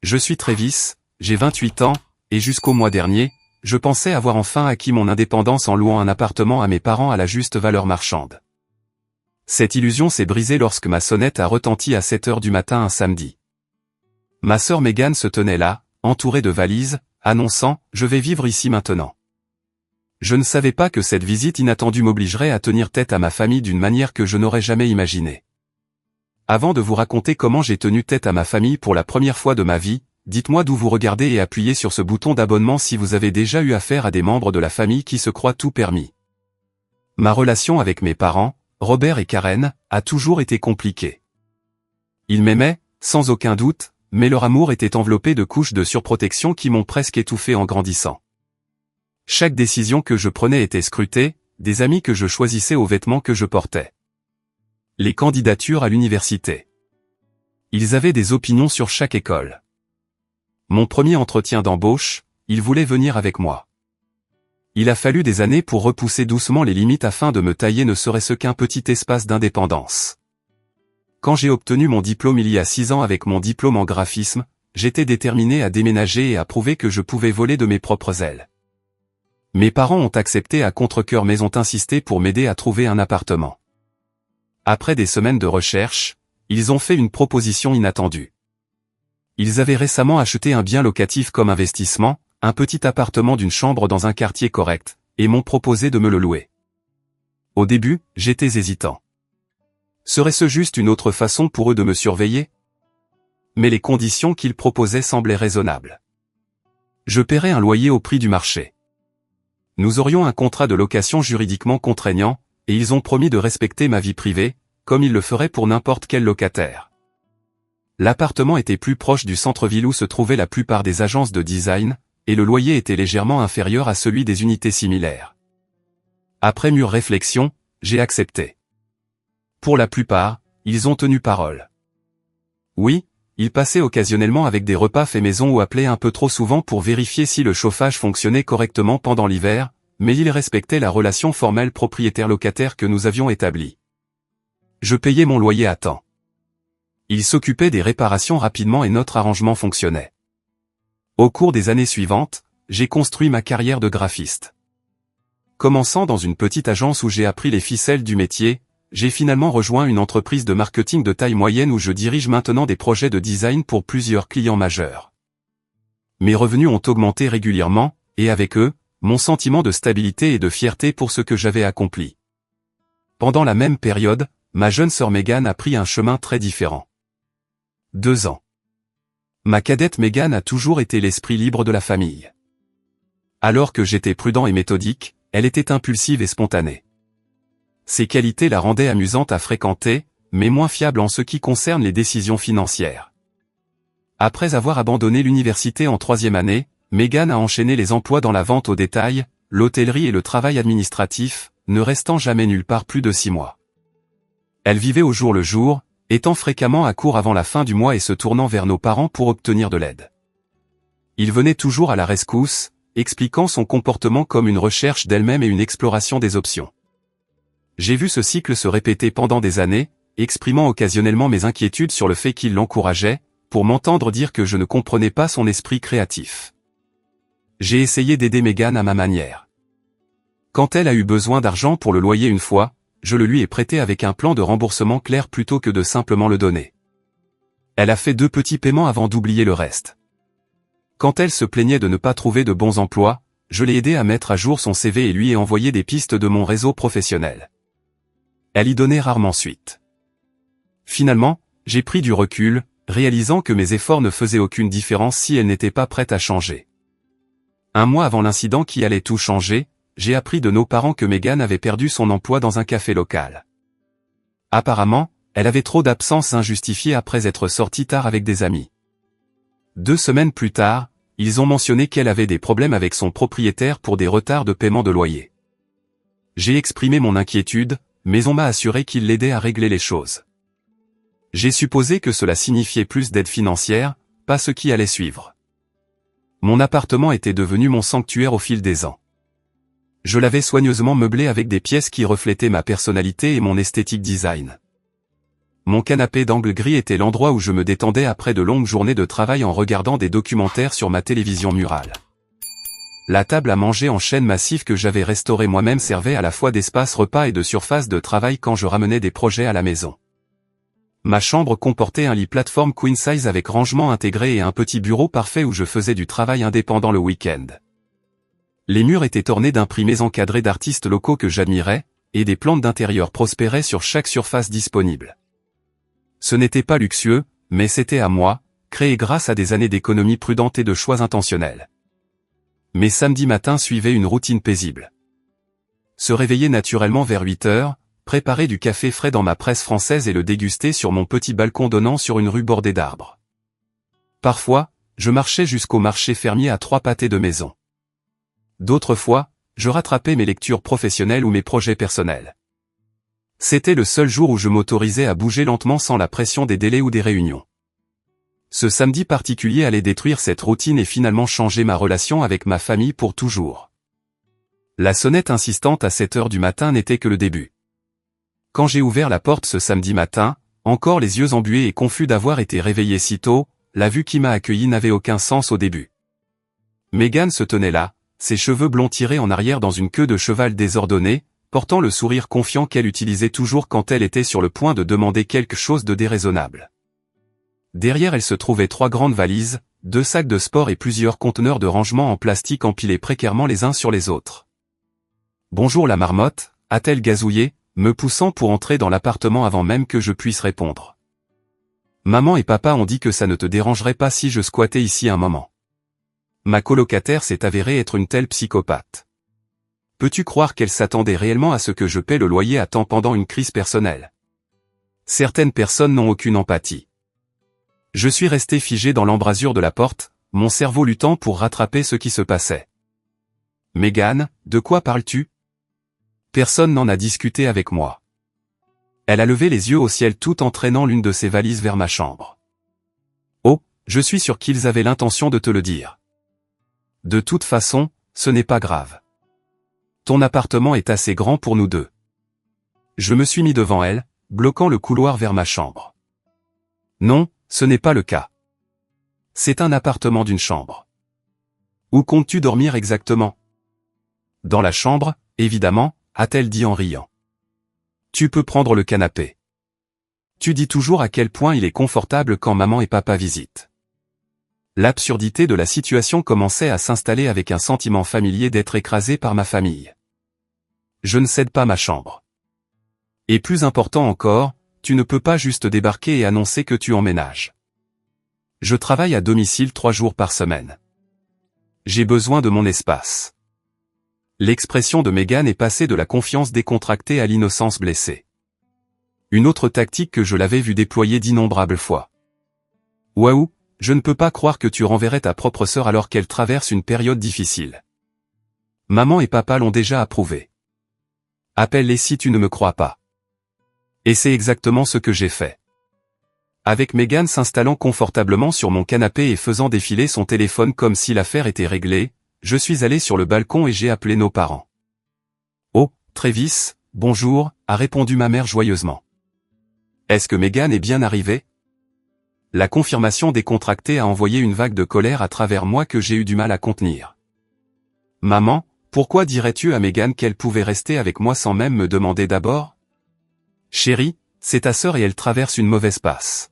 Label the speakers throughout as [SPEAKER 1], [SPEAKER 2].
[SPEAKER 1] Je suis Travis, j'ai 28 ans, et jusqu'au mois dernier, je pensais avoir enfin acquis mon indépendance en louant un appartement à mes parents à la juste valeur marchande. Cette illusion s'est brisée lorsque ma sonnette a retenti à 7 heures du matin un samedi. Ma sœur Megan se tenait là, entourée de valises, annonçant « Je vais vivre ici maintenant ». Je ne savais pas que cette visite inattendue m'obligerait à tenir tête à ma famille d'une manière que je n'aurais jamais imaginée. Avant de vous raconter comment j'ai tenu tête à ma famille pour la première fois de ma vie, dites-moi d'où vous regardez et appuyez sur ce bouton d'abonnement si vous avez déjà eu affaire à des membres de la famille qui se croient tout permis. Ma relation avec mes parents, Robert et Karen, a toujours été compliquée. Ils m'aimaient, sans aucun doute, mais leur amour était enveloppé de couches de surprotection qui m'ont presque étouffé en grandissant. Chaque décision que je prenais était scrutée, des amis que je choisissais aux vêtements que je portais. Les candidatures à l'université. Ils avaient des opinions sur chaque école. Mon premier entretien d'embauche, ils voulaient venir avec moi. Il a fallu des années pour repousser doucement les limites afin de me tailler ne serait-ce qu'un petit espace d'indépendance. Quand j'ai obtenu mon diplôme il y a 6 ans avec mon diplôme en graphisme, j'étais déterminé à déménager et à prouver que je pouvais voler de mes propres ailes. Mes parents ont accepté à contre-cœur mais ont insisté pour m'aider à trouver un appartement. Après des semaines de recherche, ils ont fait une proposition inattendue. Ils avaient récemment acheté un bien locatif comme investissement, un petit appartement d'une chambre dans un quartier correct, et m'ont proposé de me le louer. Au début, j'étais hésitant. Serait-ce juste une autre façon pour eux de me surveiller? Mais les conditions qu'ils proposaient semblaient raisonnables. Je paierais un loyer au prix du marché. Nous aurions un contrat de location juridiquement contraignant, et ils ont promis de respecter ma vie privée, comme ils le feraient pour n'importe quel locataire. L'appartement était plus proche du centre-ville où se trouvaient la plupart des agences de design, et le loyer était légèrement inférieur à celui des unités similaires. Après mûre réflexion, j'ai accepté. Pour la plupart, ils ont tenu parole. Oui, ils passaient occasionnellement avec des repas faits maison ou appelaient un peu trop souvent pour vérifier si le chauffage fonctionnait correctement pendant l'hiver, mais ils respectaient la relation formelle propriétaire-locataire que nous avions établie. Je payais mon loyer à temps. Ils s'occupaient des réparations rapidement et notre arrangement fonctionnait. Au cours des années suivantes, j'ai construit ma carrière de graphiste. Commençant dans une petite agence où j'ai appris les ficelles du métier, j'ai finalement rejoint une entreprise de marketing de taille moyenne où je dirige maintenant des projets de design pour plusieurs clients majeurs. Mes revenus ont augmenté régulièrement, et avec eux, mon sentiment de stabilité et de fierté pour ce que j'avais accompli. Pendant la même période, ma jeune sœur Megan a pris un chemin très différent. 2 ans. Ma cadette Megan a toujours été l'esprit libre de la famille. Alors que j'étais prudent et méthodique, elle était impulsive et spontanée. Ses qualités la rendaient amusante à fréquenter, mais moins fiable en ce qui concerne les décisions financières. Après avoir abandonné l'université en 3e année, Megan a enchaîné les emplois dans la vente au détail, l'hôtellerie et le travail administratif, ne restant jamais nulle part plus de 6 mois. Elle vivait au jour le jour, étant fréquemment à court avant la fin du mois et se tournant vers nos parents pour obtenir de l'aide. Ils venaient toujours à la rescousse, expliquant son comportement comme une recherche d'elle-même et une exploration des options. J'ai vu ce cycle se répéter pendant des années, exprimant occasionnellement mes inquiétudes sur le fait qu'il l'encourageait, pour m'entendre dire que je ne comprenais pas son esprit créatif. J'ai essayé d'aider Megan à ma manière. Quand elle a eu besoin d'argent pour le loyer une fois, je le lui ai prêté avec un plan de remboursement clair plutôt que de simplement le donner. Elle a fait 2 petits paiements avant d'oublier le reste. Quand elle se plaignait de ne pas trouver de bons emplois, je l'ai aidé à mettre à jour son CV et lui ai envoyé des pistes de mon réseau professionnel. Elle y donnait rarement suite. Finalement, j'ai pris du recul, réalisant que mes efforts ne faisaient aucune différence si elle n'était pas prête à changer. 1 mois avant l'incident qui allait tout changer, j'ai appris de nos parents que Megan avait perdu son emploi dans un café local. Apparemment, elle avait trop d'absences injustifiées après être sortie tard avec des amis. 2 semaines plus tard, ils ont mentionné qu'elle avait des problèmes avec son propriétaire pour des retards de paiement de loyer. J'ai exprimé mon inquiétude, mais on m'a assuré qu'il l'aidait à régler les choses. J'ai supposé que cela signifiait plus d'aide financière, pas ce qui allait suivre. Mon appartement était devenu mon sanctuaire au fil des ans. Je l'avais soigneusement meublé avec des pièces qui reflétaient ma personnalité et mon esthétique design. Mon canapé d'angle gris était l'endroit où je me détendais après de longues journées de travail en regardant des documentaires sur ma télévision murale. La table à manger en chêne massif que j'avais restaurée moi-même servait à la fois d'espace repas et de surface de travail quand je ramenais des projets à la maison. Ma chambre comportait un lit plateforme queen size avec rangement intégré et un petit bureau parfait où je faisais du travail indépendant le week-end. Les murs étaient ornés d'imprimés encadrés d'artistes locaux que j'admirais, et des plantes d'intérieur prospéraient sur chaque surface disponible. Ce n'était pas luxueux, mais c'était à moi, créé grâce à des années d'économie prudente et de choix intentionnels. Mes samedis matins suivaient une routine paisible. Se réveiller naturellement vers 8 heures, préparer du café frais dans ma presse française et le déguster sur mon petit balcon donnant sur une rue bordée d'arbres. Parfois, je marchais jusqu'au marché fermier à 3 pâtés de maison. D'autres fois, je rattrapais mes lectures professionnelles ou mes projets personnels. C'était le seul jour où je m'autorisais à bouger lentement sans la pression des délais ou des réunions. Ce samedi particulier allait détruire cette routine et finalement changer ma relation avec ma famille pour toujours. La sonnette insistante à 7 heures du matin n'était que le début. Quand j'ai ouvert la porte ce samedi matin, encore les yeux embués et confus d'avoir été réveillé si tôt, la vue qui m'a accueilli n'avait aucun sens au début. Mégane se tenait là, ses cheveux blonds tirés en arrière dans une queue de cheval désordonnée, portant le sourire confiant qu'elle utilisait toujours quand elle était sur le point de demander quelque chose de déraisonnable. Derrière elle se trouvaient 3 grandes valises, 2 sacs de sport et plusieurs conteneurs de rangement en plastique empilés précairement les uns sur les autres. « Bonjour la marmotte », a-t-elle gazouillé, me poussant pour entrer dans l'appartement avant même que je puisse répondre. « Maman et papa ont dit que ça ne te dérangerait pas si je squattais ici un moment. » Ma colocataire s'est avérée être une telle psychopathe. Peux-tu croire qu'elle s'attendait réellement à ce que je paie le loyer à temps pendant une crise personnelle? Certaines personnes n'ont aucune empathie. Je suis resté figé dans l'embrasure de la porte, mon cerveau luttant pour rattraper ce qui se passait. « Mégane, de quoi parles-tu ? » Personne n'en a discuté avec moi. Elle a levé les yeux au ciel tout en traînant l'une de ses valises vers ma chambre. « Oh, je suis sûr qu'ils avaient l'intention de te le dire. De toute façon, ce n'est pas grave. Ton appartement est assez grand pour nous deux. » Je me suis mis devant elle, bloquant le couloir vers ma chambre. Non, ce n'est pas le cas. C'est un appartement d'une chambre. Où comptes-tu dormir exactement? Dans la chambre, évidemment, a-t-elle dit en riant. Tu peux prendre le canapé. Tu dis toujours à quel point il est confortable quand maman et papa visitent. L'absurdité de la situation commençait à s'installer avec un sentiment familier d'être écrasé par ma famille. Je ne cède pas ma chambre. Et plus important encore, tu ne peux pas juste débarquer et annoncer que tu emménages. Je travaille à domicile 3 jours par semaine. J'ai besoin de mon espace. L'expression de Mégane est passée de la confiance décontractée à l'innocence blessée. Une autre tactique que je l'avais vue déployer d'innombrables fois. Waouh, je ne peux pas croire que tu renverrais ta propre sœur alors qu'elle traverse une période difficile. Maman et papa l'ont déjà approuvé. Appelle-les si tu ne me crois pas. Et c'est exactement ce que j'ai fait. Avec Mégane s'installant confortablement sur mon canapé et faisant défiler son téléphone comme si l'affaire était réglée, je suis allé sur le balcon et j'ai appelé nos parents. « Oh, Travis, bonjour », a répondu ma mère joyeusement. « Est-ce que Mégane est bien arrivée ?» La confirmation décontractée a envoyé une vague de colère à travers moi que j'ai eu du mal à contenir. « Maman, pourquoi dirais-tu à Mégane qu'elle pouvait rester avec moi sans même me demander d'abord ? Chérie, c'est ta sœur et elle traverse une mauvaise passe. »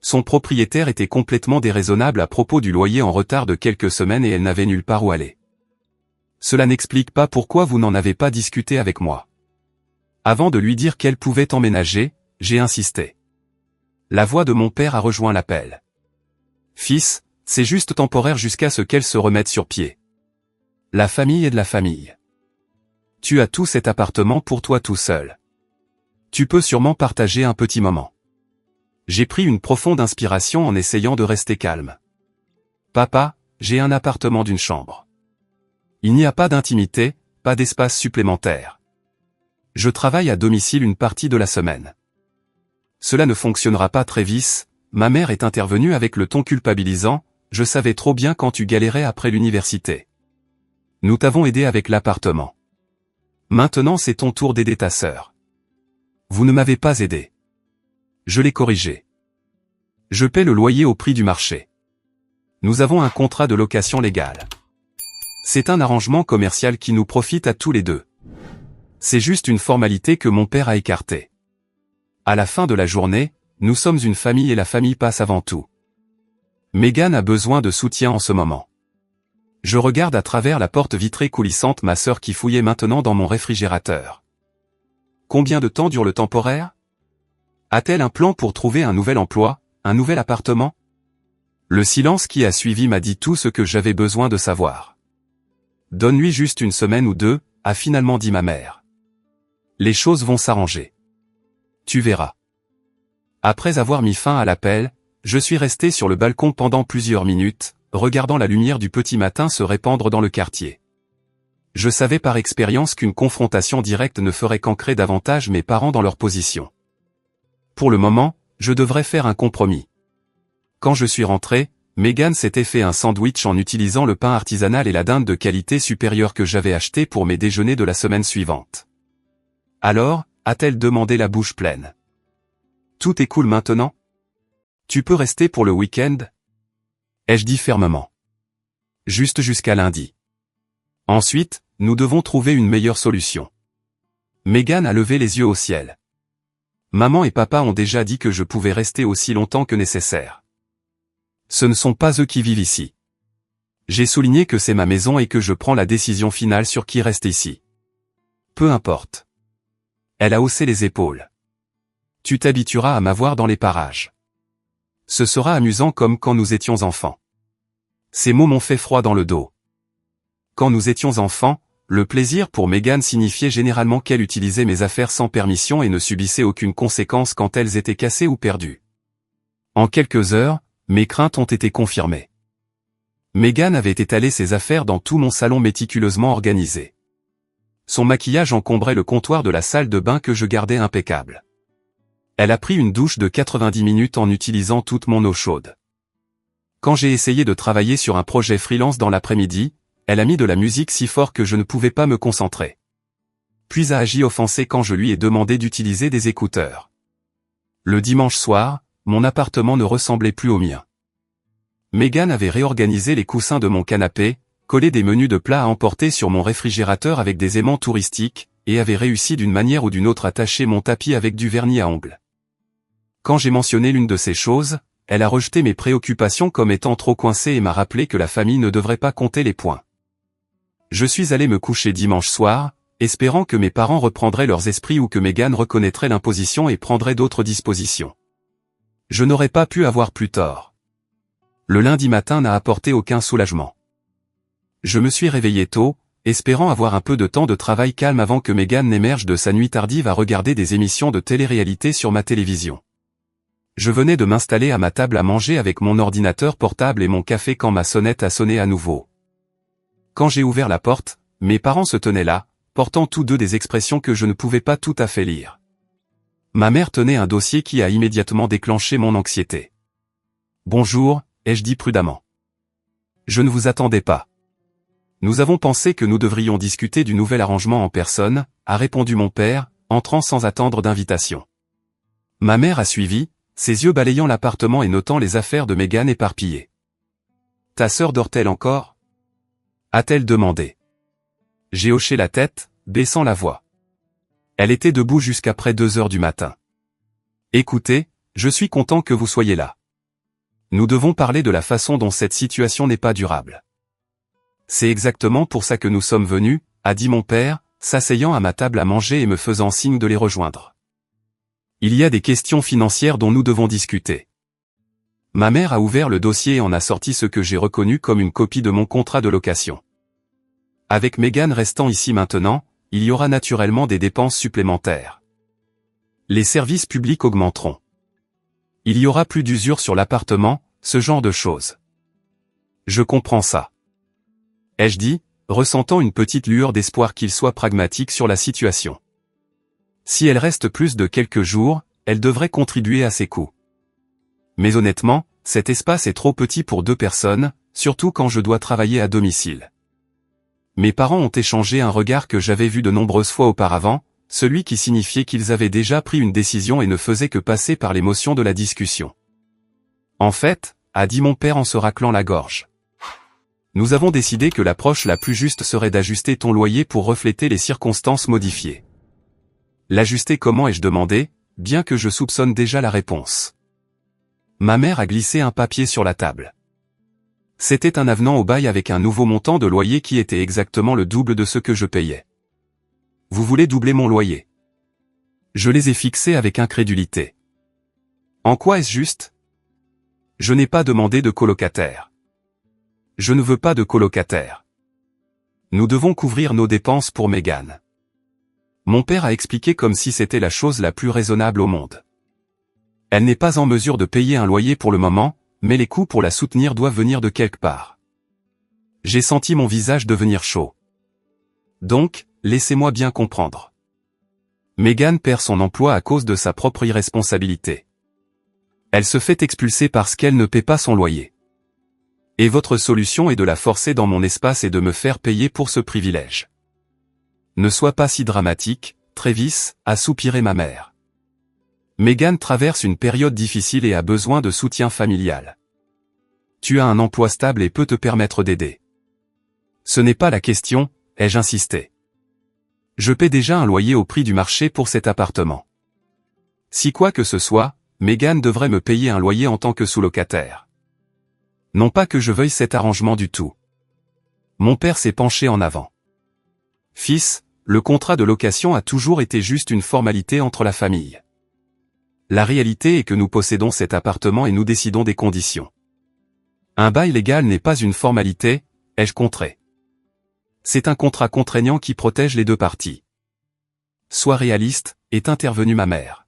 [SPEAKER 1] Son propriétaire était complètement déraisonnable à propos du loyer en retard de quelques semaines et elle n'avait nulle part où aller. Cela n'explique pas pourquoi vous n'en avez pas discuté avec moi. Avant de lui dire qu'elle pouvait emménager, j'ai insisté. La voix de mon père a rejoint l'appel. Fils, c'est juste temporaire jusqu'à ce qu'elle se remette sur pied. La famille est de la famille. Tu as tout cet appartement pour toi tout seul. Tu peux sûrement partager un petit moment. J'ai pris une profonde inspiration en essayant de rester calme. Papa, j'ai un appartement d'une chambre. Il n'y a pas d'intimité, pas d'espace supplémentaire. Je travaille à domicile une partie de la semaine. Cela ne fonctionnera pas Travis, ma mère est intervenue avec le ton culpabilisant, je savais trop bien quand tu galérais après l'université. Nous t'avons aidé avec l'appartement. Maintenant c'est ton tour d'aider ta sœur. Vous ne m'avez pas aidé. Je l'ai corrigé. Je paie le loyer au prix du marché. Nous avons un contrat de location légal. C'est un arrangement commercial qui nous profite à tous les deux. C'est juste une formalité que mon père a écartée. À la fin de la journée, nous sommes une famille et la famille passe avant tout. Megan a besoin de soutien en ce moment. Je regarde à travers la porte vitrée coulissante ma sœur qui fouillait maintenant dans mon réfrigérateur. Combien de temps dure le temporaire? A-t-elle un plan pour trouver un nouvel emploi, un nouvel appartement? Le silence qui a suivi m'a dit tout ce que j'avais besoin de savoir. Donne-lui juste une semaine ou deux, a finalement dit ma mère. Les choses vont s'arranger. Tu verras. Après avoir mis fin à l'appel, je suis resté sur le balcon pendant plusieurs minutes, regardant la lumière du petit matin se répandre dans le quartier. Je savais par expérience qu'une confrontation directe ne ferait qu'ancrer davantage mes parents dans leur position. Pour le moment, je devrais faire un compromis. Quand je suis rentré, Megan s'était fait un sandwich en utilisant le pain artisanal et la dinde de qualité supérieure que j'avais acheté pour mes déjeuners de la semaine suivante. Alors, a-t-elle demandé la bouche pleine. Tout est cool maintenant? Tu peux rester pour le week-end? Ai-je dit fermement. Juste jusqu'à lundi. Ensuite, nous devons trouver une meilleure solution. Megan a levé les yeux au ciel. Maman et papa ont déjà dit que je pouvais rester aussi longtemps que nécessaire. Ce ne sont pas eux qui vivent ici. J'ai souligné que c'est ma maison et que je prends la décision finale sur qui reste ici. Peu importe. Elle a haussé les épaules. Tu t'habitueras à m'avoir dans les parages. Ce sera amusant comme quand nous étions enfants. Ces mots m'ont fait froid dans le dos. Quand nous étions enfants, le plaisir pour Megan signifiait généralement qu'elle utilisait mes affaires sans permission et ne subissait aucune conséquence quand elles étaient cassées ou perdues. En quelques heures, mes craintes ont été confirmées. Megan avait étalé ses affaires dans tout mon salon méticuleusement organisé. Son maquillage encombrait le comptoir de la salle de bain que je gardais impeccable. Elle a pris une douche de 90 minutes en utilisant toute mon eau chaude. Quand j'ai essayé de travailler sur un projet freelance dans l'après-midi, elle a mis de la musique si fort que je ne pouvais pas me concentrer. Puis a agi offensée quand je lui ai demandé d'utiliser des écouteurs. Le dimanche soir, mon appartement ne ressemblait plus au mien. Megan avait réorganisé les coussins de mon canapé, collé des menus de plats à emporter sur mon réfrigérateur avec des aimants touristiques, et avait réussi d'une manière ou d'une autre à tacher mon tapis avec du vernis à ongles. Quand j'ai mentionné l'une de ces choses, elle a rejeté mes préoccupations comme étant trop coincées et m'a rappelé que la famille ne devrait pas compter les points. Je suis allé me coucher dimanche soir, espérant que mes parents reprendraient leurs esprits ou que Megan reconnaîtrait l'imposition et prendrait d'autres dispositions. Je n'aurais pas pu avoir plus tort. Le lundi matin n'a apporté aucun soulagement. Je me suis réveillé tôt, espérant avoir un peu de temps de travail calme avant que Megan n'émerge de sa nuit tardive à regarder des émissions de télé-réalité sur ma télévision. Je venais de m'installer à ma table à manger avec mon ordinateur portable et mon café quand ma sonnette a sonné à nouveau. Quand j'ai ouvert la porte, mes parents se tenaient là, portant tous deux des expressions que je ne pouvais pas tout à fait lire. Ma mère tenait un dossier qui a immédiatement déclenché mon anxiété. « Bonjour », ai-je dit prudemment. « Je ne vous attendais pas. » « Nous avons pensé que nous devrions discuter du nouvel arrangement en personne, a répondu mon père, entrant sans attendre d'invitation. Ma mère a suivi, ses yeux balayant l'appartement et notant les affaires de Megan éparpillées. « Ta sœur dort-elle encore ?» a-t-elle demandé. J'ai hoché la tête, baissant la voix. Elle était debout jusqu'après 2 heures du matin. « Écoutez, je suis content que vous soyez là. Nous devons parler de la façon dont cette situation n'est pas durable. » C'est exactement pour ça que nous sommes venus, a dit mon père, s'asseyant à ma table à manger et me faisant signe de les rejoindre. Il y a des questions financières dont nous devons discuter. Ma mère a ouvert le dossier et en a sorti ce que j'ai reconnu comme une copie de mon contrat de location. Avec Megan restant ici maintenant, il y aura naturellement des dépenses supplémentaires. Les services publics augmenteront. Il y aura plus d'usure sur l'appartement, ce genre de choses. Je comprends ça. Ai-je dit, ressentant une petite lueur d'espoir qu'il soit pragmatique sur la situation. Si elle reste plus de quelques jours, elle devrait contribuer à ses coûts. Mais honnêtement, cet espace est trop petit pour 2 personnes, surtout quand je dois travailler à domicile. Mes parents ont échangé un regard que j'avais vu de nombreuses fois auparavant, celui qui signifiait qu'ils avaient déjà pris une décision et ne faisaient que passer par l'émotion de la discussion. En fait, a dit mon père en se raclant la gorge. Nous avons décidé que l'approche la plus juste serait d'ajuster ton loyer pour refléter les circonstances modifiées. L'ajuster comment, ai-je demandé, bien que je soupçonne déjà la réponse. Ma mère a glissé un papier sur la table. C'était un avenant au bail avec un nouveau montant de loyer qui était exactement le double de ce que je payais. Vous voulez doubler mon loyer? Je les ai fixés avec incrédulité. En quoi est-ce juste? Je n'ai pas demandé de colocataire. Je ne veux pas de colocataire. Nous devons couvrir nos dépenses pour Megan. Mon père a expliqué comme si c'était la chose la plus raisonnable au monde. Elle n'est pas en mesure de payer un loyer pour le moment, mais les coûts pour la soutenir doivent venir de quelque part. J'ai senti mon visage devenir chaud. Donc, laissez-moi bien comprendre. Megan perd son emploi à cause de sa propre irresponsabilité. Elle se fait expulser parce qu'elle ne paie pas son loyer. Et votre solution est de la forcer dans mon espace et de me faire payer pour ce privilège. Ne sois pas si dramatique, Travis, a soupiré ma mère. Megan traverse une période difficile et a besoin de soutien familial. Tu as un emploi stable et peux te permettre d'aider. Ce n'est pas la question, ai-je insisté. Je paie déjà un loyer au prix du marché pour cet appartement. Si quoi que ce soit, Megan devrait me payer un loyer en tant que sous-locataire. Non pas que je veuille cet arrangement du tout. Mon père s'est penché en avant. Fils, le contrat de location a toujours été juste une formalité entre la famille. La réalité est que nous possédons cet appartement et nous décidons des conditions. Un bail légal n'est pas une formalité, ai-je contré. C'est un contrat contraignant qui protège les deux parties. Sois réaliste, est intervenue ma mère.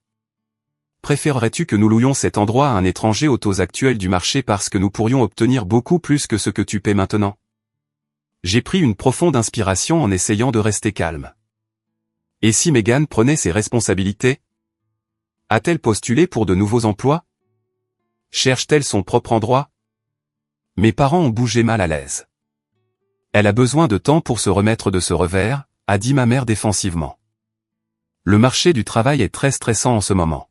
[SPEAKER 1] Préférerais-tu que nous louions cet endroit à un étranger aux taux actuels du marché parce que nous pourrions obtenir beaucoup plus que ce que tu paies maintenant? J'ai pris une profonde inspiration en essayant de rester calme. Et si Megan prenait ses responsabilités? A-t-elle postulé pour de nouveaux emplois? Cherche-t-elle son propre endroit? Mes parents ont bougé mal à l'aise. Elle a besoin de temps pour se remettre de ce revers, a dit ma mère défensivement. Le marché du travail est très stressant en ce moment.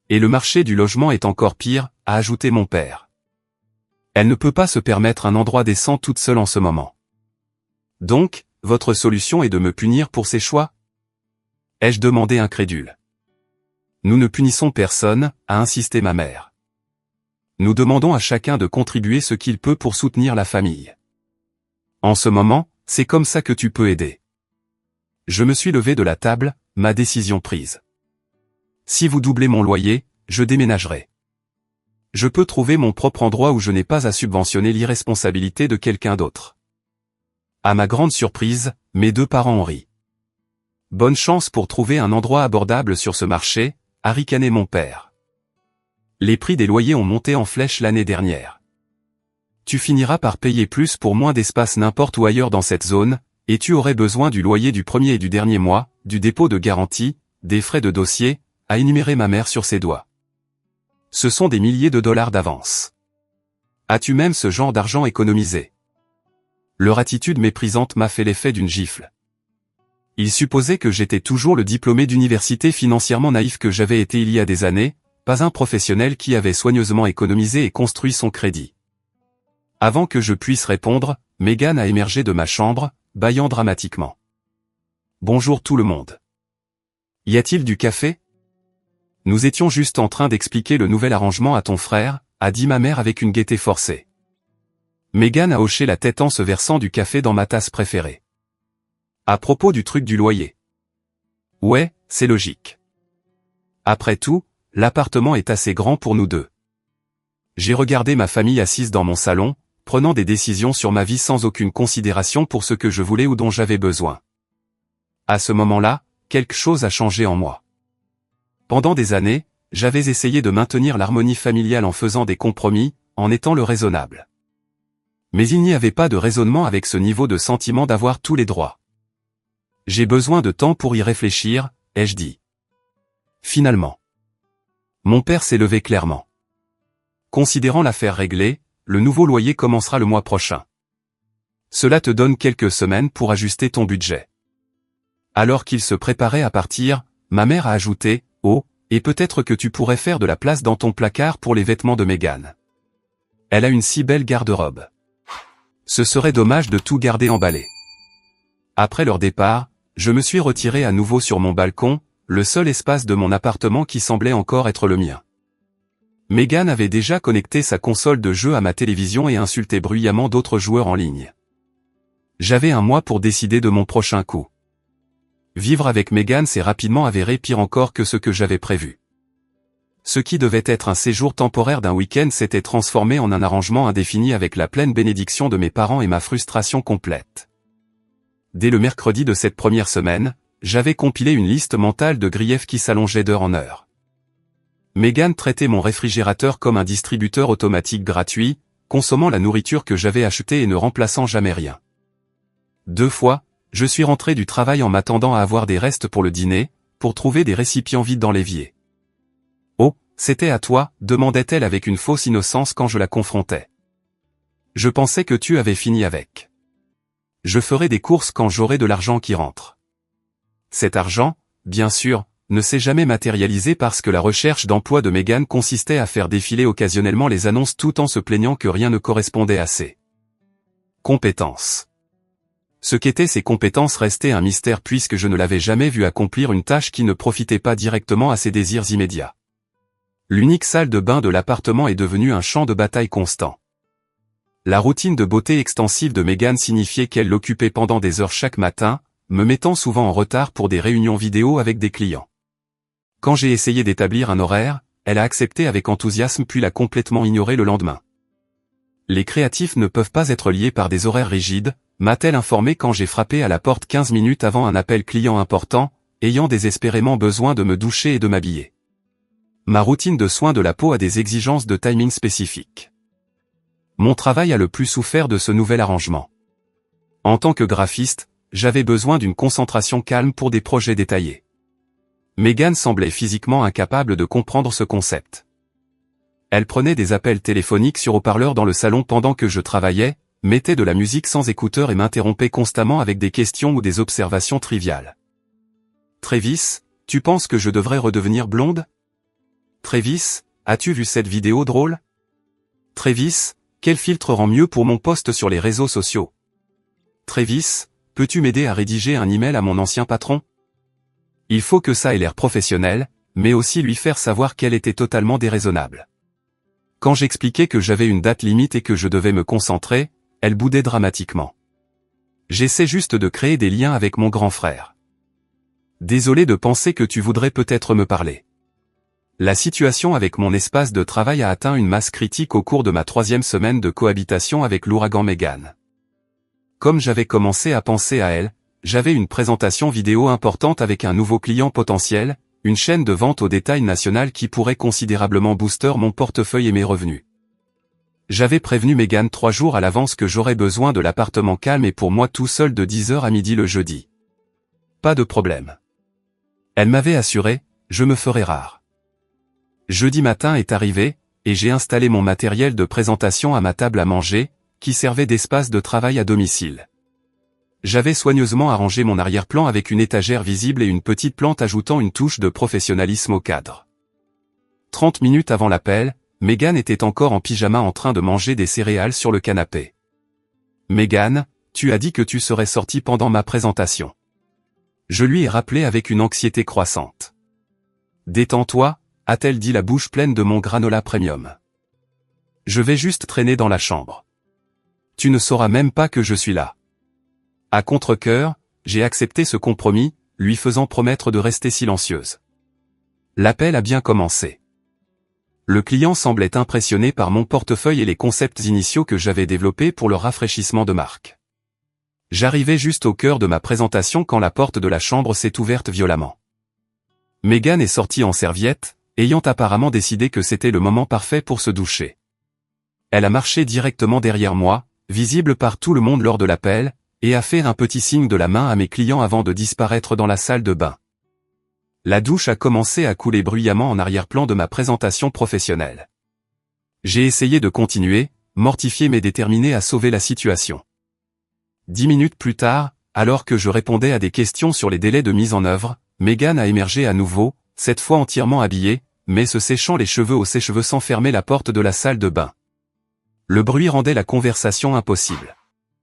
[SPEAKER 1] Et le marché du logement est encore pire, a ajouté mon père. Elle ne peut pas se permettre un endroit décent toute seule en ce moment. Donc, votre solution est de me punir pour ses choix? Ai-je demandé incrédule. Nous ne punissons personne, a insisté ma mère. Nous demandons à chacun de contribuer ce qu'il peut pour soutenir la famille. En ce moment, c'est comme ça que tu peux aider. Je me suis levé de la table, ma décision prise. Si vous doublez mon loyer, je déménagerai. Je peux trouver mon propre endroit où je n'ai pas à subventionner l'irresponsabilité de quelqu'un d'autre. À ma grande surprise, mes deux parents ont ri. Bonne chance pour trouver un endroit abordable sur ce marché, a ricané mon père. Les prix des loyers ont monté en flèche l'année dernière. Tu finiras par payer plus pour moins d'espace n'importe où ailleurs dans cette zone, et tu aurais besoin du loyer du premier et du dernier mois, du dépôt de garantie, des frais de dossier, a énuméré ma mère sur ses doigts. Ce sont des milliers de dollars d'avance. As-tu même ce genre d'argent économisé? Leur attitude méprisante m'a fait l'effet d'une gifle. Ils supposaient que j'étais toujours le diplômé d'université financièrement naïf que j'avais été il y a des années, pas un professionnel qui avait soigneusement économisé et construit son crédit. Avant que je puisse répondre, Megan a émergé de ma chambre, bâillant dramatiquement. Bonjour tout le monde. Y a-t-il du café? Nous étions juste en train d'expliquer le nouvel arrangement à ton frère, a dit ma mère avec une gaieté forcée. Megan a hoché la tête en se versant du café dans ma tasse préférée. À propos du truc du loyer. Ouais, c'est logique. Après tout, l'appartement est assez grand pour nous deux. J'ai regardé ma famille assise dans mon salon, prenant des décisions sur ma vie sans aucune considération pour ce que je voulais ou dont j'avais besoin. À ce moment-là, quelque chose a changé en moi. Pendant des années, j'avais essayé de maintenir l'harmonie familiale en faisant des compromis, en étant le raisonnable. Mais il n'y avait pas de raisonnement avec ce niveau de sentiment d'avoir tous les droits. J'ai besoin de temps pour y réfléchir, ai-je dit. Finalement. Mon père s'est levé clairement. Considérant l'affaire réglée, le nouveau loyer commencera le mois prochain. Cela te donne quelques semaines pour ajuster ton budget. Alors qu'il se préparait à partir, ma mère a ajouté « Oh, et peut-être que tu pourrais faire de la place dans ton placard pour les vêtements de Meghan. Elle a une si belle garde-robe. Ce serait dommage de tout garder emballé. » Après leur départ, je me suis retiré à nouveau sur mon balcon, le seul espace de mon appartement qui semblait encore être le mien. Meghan avait déjà connecté sa console de jeu à ma télévision et insulté bruyamment d'autres joueurs en ligne. J'avais un mois pour décider de mon prochain coup. Vivre avec Meghan s'est rapidement avéré pire encore que ce que j'avais prévu. Ce qui devait être un séjour temporaire d'un week-end s'était transformé en un arrangement indéfini avec la pleine bénédiction de mes parents et ma frustration complète. Dès le mercredi de cette première semaine, j'avais compilé une liste mentale de griefs qui s'allongeait d'heure en heure. Meghan traitait mon réfrigérateur comme un distributeur automatique gratuit, consommant la nourriture que j'avais achetée et ne remplaçant jamais rien. 2 fois, je suis rentré du travail en m'attendant à avoir des restes pour le dîner, pour trouver des récipients vides dans l'évier. « Oh, c'était à toi ?» demandait-elle avec une fausse innocence quand je la confrontais. « Je pensais que tu avais fini avec. Je ferai des courses quand j'aurai de l'argent qui rentre. » Cet argent, bien sûr, ne s'est jamais matérialisé parce que la recherche d'emploi de Meghan consistait à faire défiler occasionnellement les annonces tout en se plaignant que rien ne correspondait à ses compétences. Ce qu'étaient ses compétences restait un mystère puisque je ne l'avais jamais vu accomplir une tâche qui ne profitait pas directement à ses désirs immédiats. L'unique salle de bain de l'appartement est devenue un champ de bataille constant. La routine de beauté extensive de Meghan signifiait qu'elle l'occupait pendant des heures chaque matin, me mettant souvent en retard pour des réunions vidéo avec des clients. Quand j'ai essayé d'établir un horaire, elle a accepté avec enthousiasme puis l'a complètement ignoré le lendemain. Les créatifs ne peuvent pas être liés par des horaires rigides, m'a-t-elle informé quand j'ai frappé à la porte 15 minutes avant un appel client important, ayant désespérément besoin de me doucher et de m'habiller. Ma routine de soins de la peau a des exigences de timing spécifiques. Mon travail a le plus souffert de ce nouvel arrangement. En tant que graphiste, j'avais besoin d'une concentration calme pour des projets détaillés. Meghan semblait physiquement incapable de comprendre ce concept. Elle prenait des appels téléphoniques sur haut-parleur dans le salon pendant que je travaillais, mettait de la musique sans écouteurs et m'interrompait constamment avec des questions ou des observations triviales. « Travis, tu penses que je devrais redevenir blonde ? Travis, as-tu vu cette vidéo drôle ? Travis, quel filtre rend mieux pour mon post sur les réseaux sociaux ? Travis, peux-tu m'aider à rédiger un email à mon ancien patron ? » Il faut que ça ait l'air professionnel, mais aussi lui faire savoir qu'elle était totalement déraisonnable. Quand j'expliquais que j'avais une date limite et que je devais me concentrer, elle boudait dramatiquement. J'essaie juste de créer des liens avec mon grand frère. Désolé de penser que tu voudrais peut-être me parler. La situation avec mon espace de travail a atteint une masse critique au cours de ma 3e semaine de cohabitation avec l'ouragan Meghan. Comme j'avais commencé à penser à elle, j'avais une présentation vidéo importante avec un nouveau client potentiel, une chaîne de vente au détail nationale qui pourrait considérablement booster mon portefeuille et mes revenus. J'avais prévenu Meghan 3 jours à l'avance que j'aurais besoin de l'appartement calme et pour moi tout seul de 10h à midi le jeudi. Pas de problème. Elle m'avait assuré, je me ferai rare. Jeudi matin est arrivé, et j'ai installé mon matériel de présentation à ma table à manger, qui servait d'espace de travail à domicile. J'avais soigneusement arrangé mon arrière-plan avec une étagère visible et une petite plante ajoutant une touche de professionnalisme au cadre. 30 minutes avant l'appel, Meghan était encore en pyjama en train de manger des céréales sur le canapé. « Meghan, tu as dit que tu serais sortie pendant ma présentation. » Je lui ai rappelé avec une anxiété croissante. « Détends-toi » a-t-elle dit la bouche pleine de mon granola premium. « Je vais juste traîner dans la chambre. Tu ne sauras même pas que je suis là. » À contre-cœur, j'ai accepté ce compromis, lui faisant promettre de rester silencieuse. L'appel a bien commencé. Le client semblait impressionné par mon portefeuille et les concepts initiaux que j'avais développés pour le rafraîchissement de marque. J'arrivais juste au cœur de ma présentation quand la porte de la chambre s'est ouverte violemment. Meghan est sortie en serviette, ayant apparemment décidé que c'était le moment parfait pour se doucher. Elle a marché directement derrière moi, visible par tout le monde lors de l'appel, et a fait un petit signe de la main à mes clients avant de disparaître dans la salle de bain. La douche a commencé à couler bruyamment en arrière-plan de ma présentation professionnelle. J'ai essayé de continuer, mortifié mais déterminé à sauver la situation. 10 minutes plus tard, alors que je répondais à des questions sur les délais de mise en œuvre, Megan a émergé à nouveau, cette fois entièrement habillée, mais se séchant les cheveux au sèche-cheveux sans fermer la porte de la salle de bain. Le bruit rendait la conversation impossible.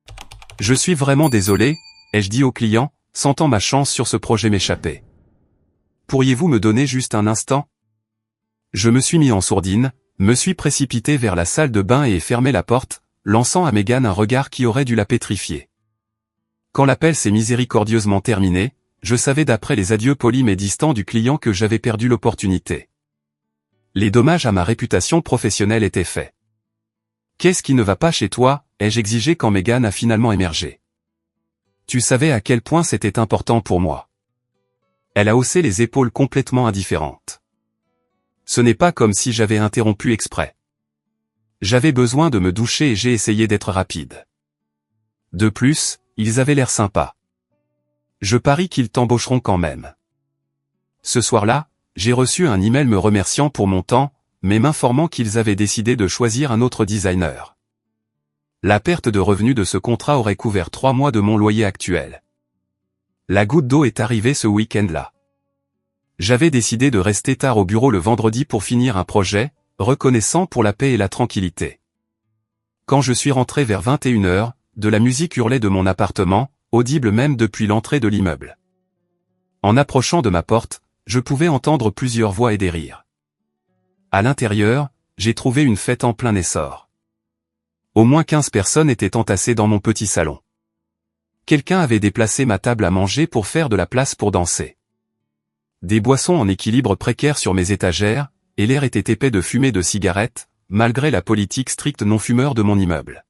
[SPEAKER 1] « Je suis vraiment désolé », ai-je dit au client, sentant ma chance sur ce projet m'échapper. « Pourriez-vous me donner juste un instant ?» Je me suis mis en sourdine, me suis précipité vers la salle de bain et ai fermé la porte, lançant à Megan un regard qui aurait dû la pétrifier. Quand l'appel s'est miséricordieusement terminé, je savais d'après les adieux polis mais distants du client que j'avais perdu l'opportunité. Les dommages à ma réputation professionnelle étaient faits. « Qu'est-ce qui ne va pas chez toi ?» ai-je exigé quand Megan a finalement émergé. Tu savais à quel point c'était important pour moi. Elle a haussé les épaules complètement indifférente. Ce n'est pas comme si j'avais interrompu exprès. J'avais besoin de me doucher et j'ai essayé d'être rapide. De plus, ils avaient l'air sympas. Je parie qu'ils t'embaucheront quand même. Ce soir-là, j'ai reçu un email me remerciant pour mon temps, mais m'informant qu'ils avaient décidé de choisir un autre designer. La perte de revenus de ce contrat aurait couvert 3 mois de mon loyer actuel. La goutte d'eau est arrivée ce week-end-là. J'avais décidé de rester tard au bureau le vendredi pour finir un projet, reconnaissant pour la paix et la tranquillité. Quand je suis rentré vers 21h, de la musique hurlait de mon appartement, audible même depuis l'entrée de l'immeuble. En approchant de ma porte, je pouvais entendre plusieurs voix et des rires. À l'intérieur, j'ai trouvé une fête en plein essor. Au moins 15 personnes étaient entassées dans mon petit salon. Quelqu'un avait déplacé ma table à manger pour faire de la place pour danser. Des boissons en équilibre précaire sur mes étagères, et l'air était épais de fumée de cigarettes, malgré la politique stricte non-fumeur de mon immeuble.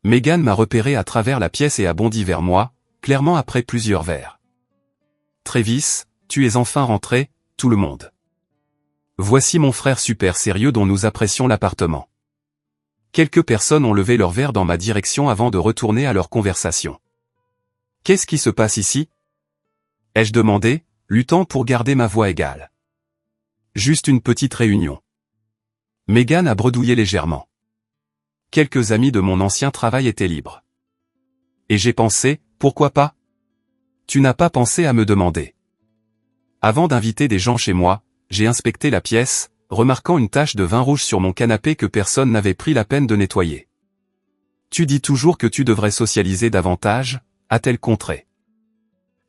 [SPEAKER 1] Megan m'a repéré à travers la pièce et a bondi vers moi, clairement après plusieurs verres. « Travis, tu es enfin rentré, tout le monde. Voici mon frère super sérieux dont nous apprécions l'appartement. » Quelques personnes ont levé leur verre dans ma direction avant de retourner à leur conversation. « Qu'est-ce qui se passe ici ?» ai-je demandé, luttant pour garder ma voix égale. « Juste une petite réunion. » Megan a bredouillé légèrement. Quelques amis de mon ancien travail étaient libres. Et j'ai pensé, pourquoi pas ? Tu n'as pas pensé à me demander. Avant d'inviter des gens chez moi, j'ai inspecté la pièce, remarquant une tache de vin rouge sur mon canapé que personne n'avait pris la peine de nettoyer. Tu dis toujours que tu devrais socialiser davantage, a-t-elle contré.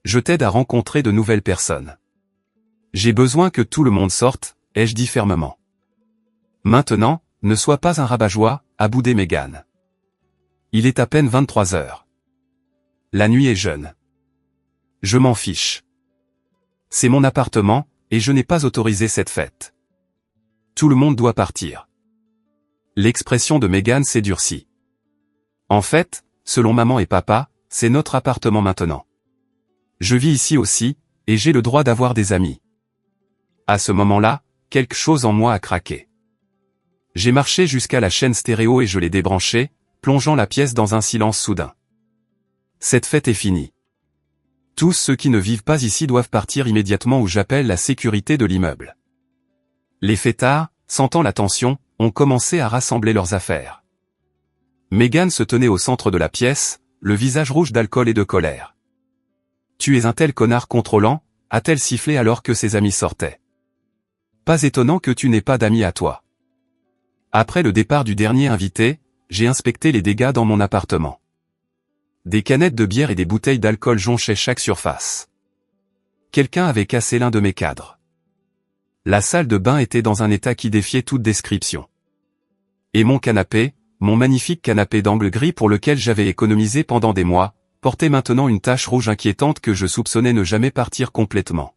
[SPEAKER 1] Je t'aide à rencontrer de nouvelles personnes. J'ai besoin que tout le monde sorte, ai-je dit fermement. Maintenant, ne sois pas un rabat-joie, a boudé Megan. Il est à peine 23 heures. La nuit est jeune. Je m'en fiche. C'est mon appartement, et je n'ai pas autorisé cette fête. Tout le monde doit partir. L'expression de Megan s'est durcie. En fait, selon maman et papa, c'est notre appartement maintenant. Je vis ici aussi, et j'ai le droit d'avoir des amis. À ce moment-là, quelque chose en moi a craqué. J'ai marché jusqu'à la chaîne stéréo et je l'ai débranchée, plongeant la pièce dans un silence soudain. Cette fête est finie. Tous ceux qui ne vivent pas ici doivent partir immédiatement ou j'appelle la sécurité de l'immeuble. Les fêtards, sentant la tension, ont commencé à rassembler leurs affaires. Megan se tenait au centre de la pièce, le visage rouge d'alcool et de colère. « Tu es un tel connard contrôlant », a-t-elle sifflé alors que ses amis sortaient. « Pas étonnant que tu n'aies pas d'amis à toi. » Après le départ du dernier invité, j'ai inspecté les dégâts dans mon appartement. Des canettes de bière et des bouteilles d'alcool jonchaient chaque surface. Quelqu'un avait cassé l'un de mes cadres. La salle de bain était dans un état qui défiait toute description. Et mon canapé, mon magnifique canapé d'angle gris pour lequel j'avais économisé pendant des mois, portait maintenant une tache rouge inquiétante que je soupçonnais ne jamais partir complètement.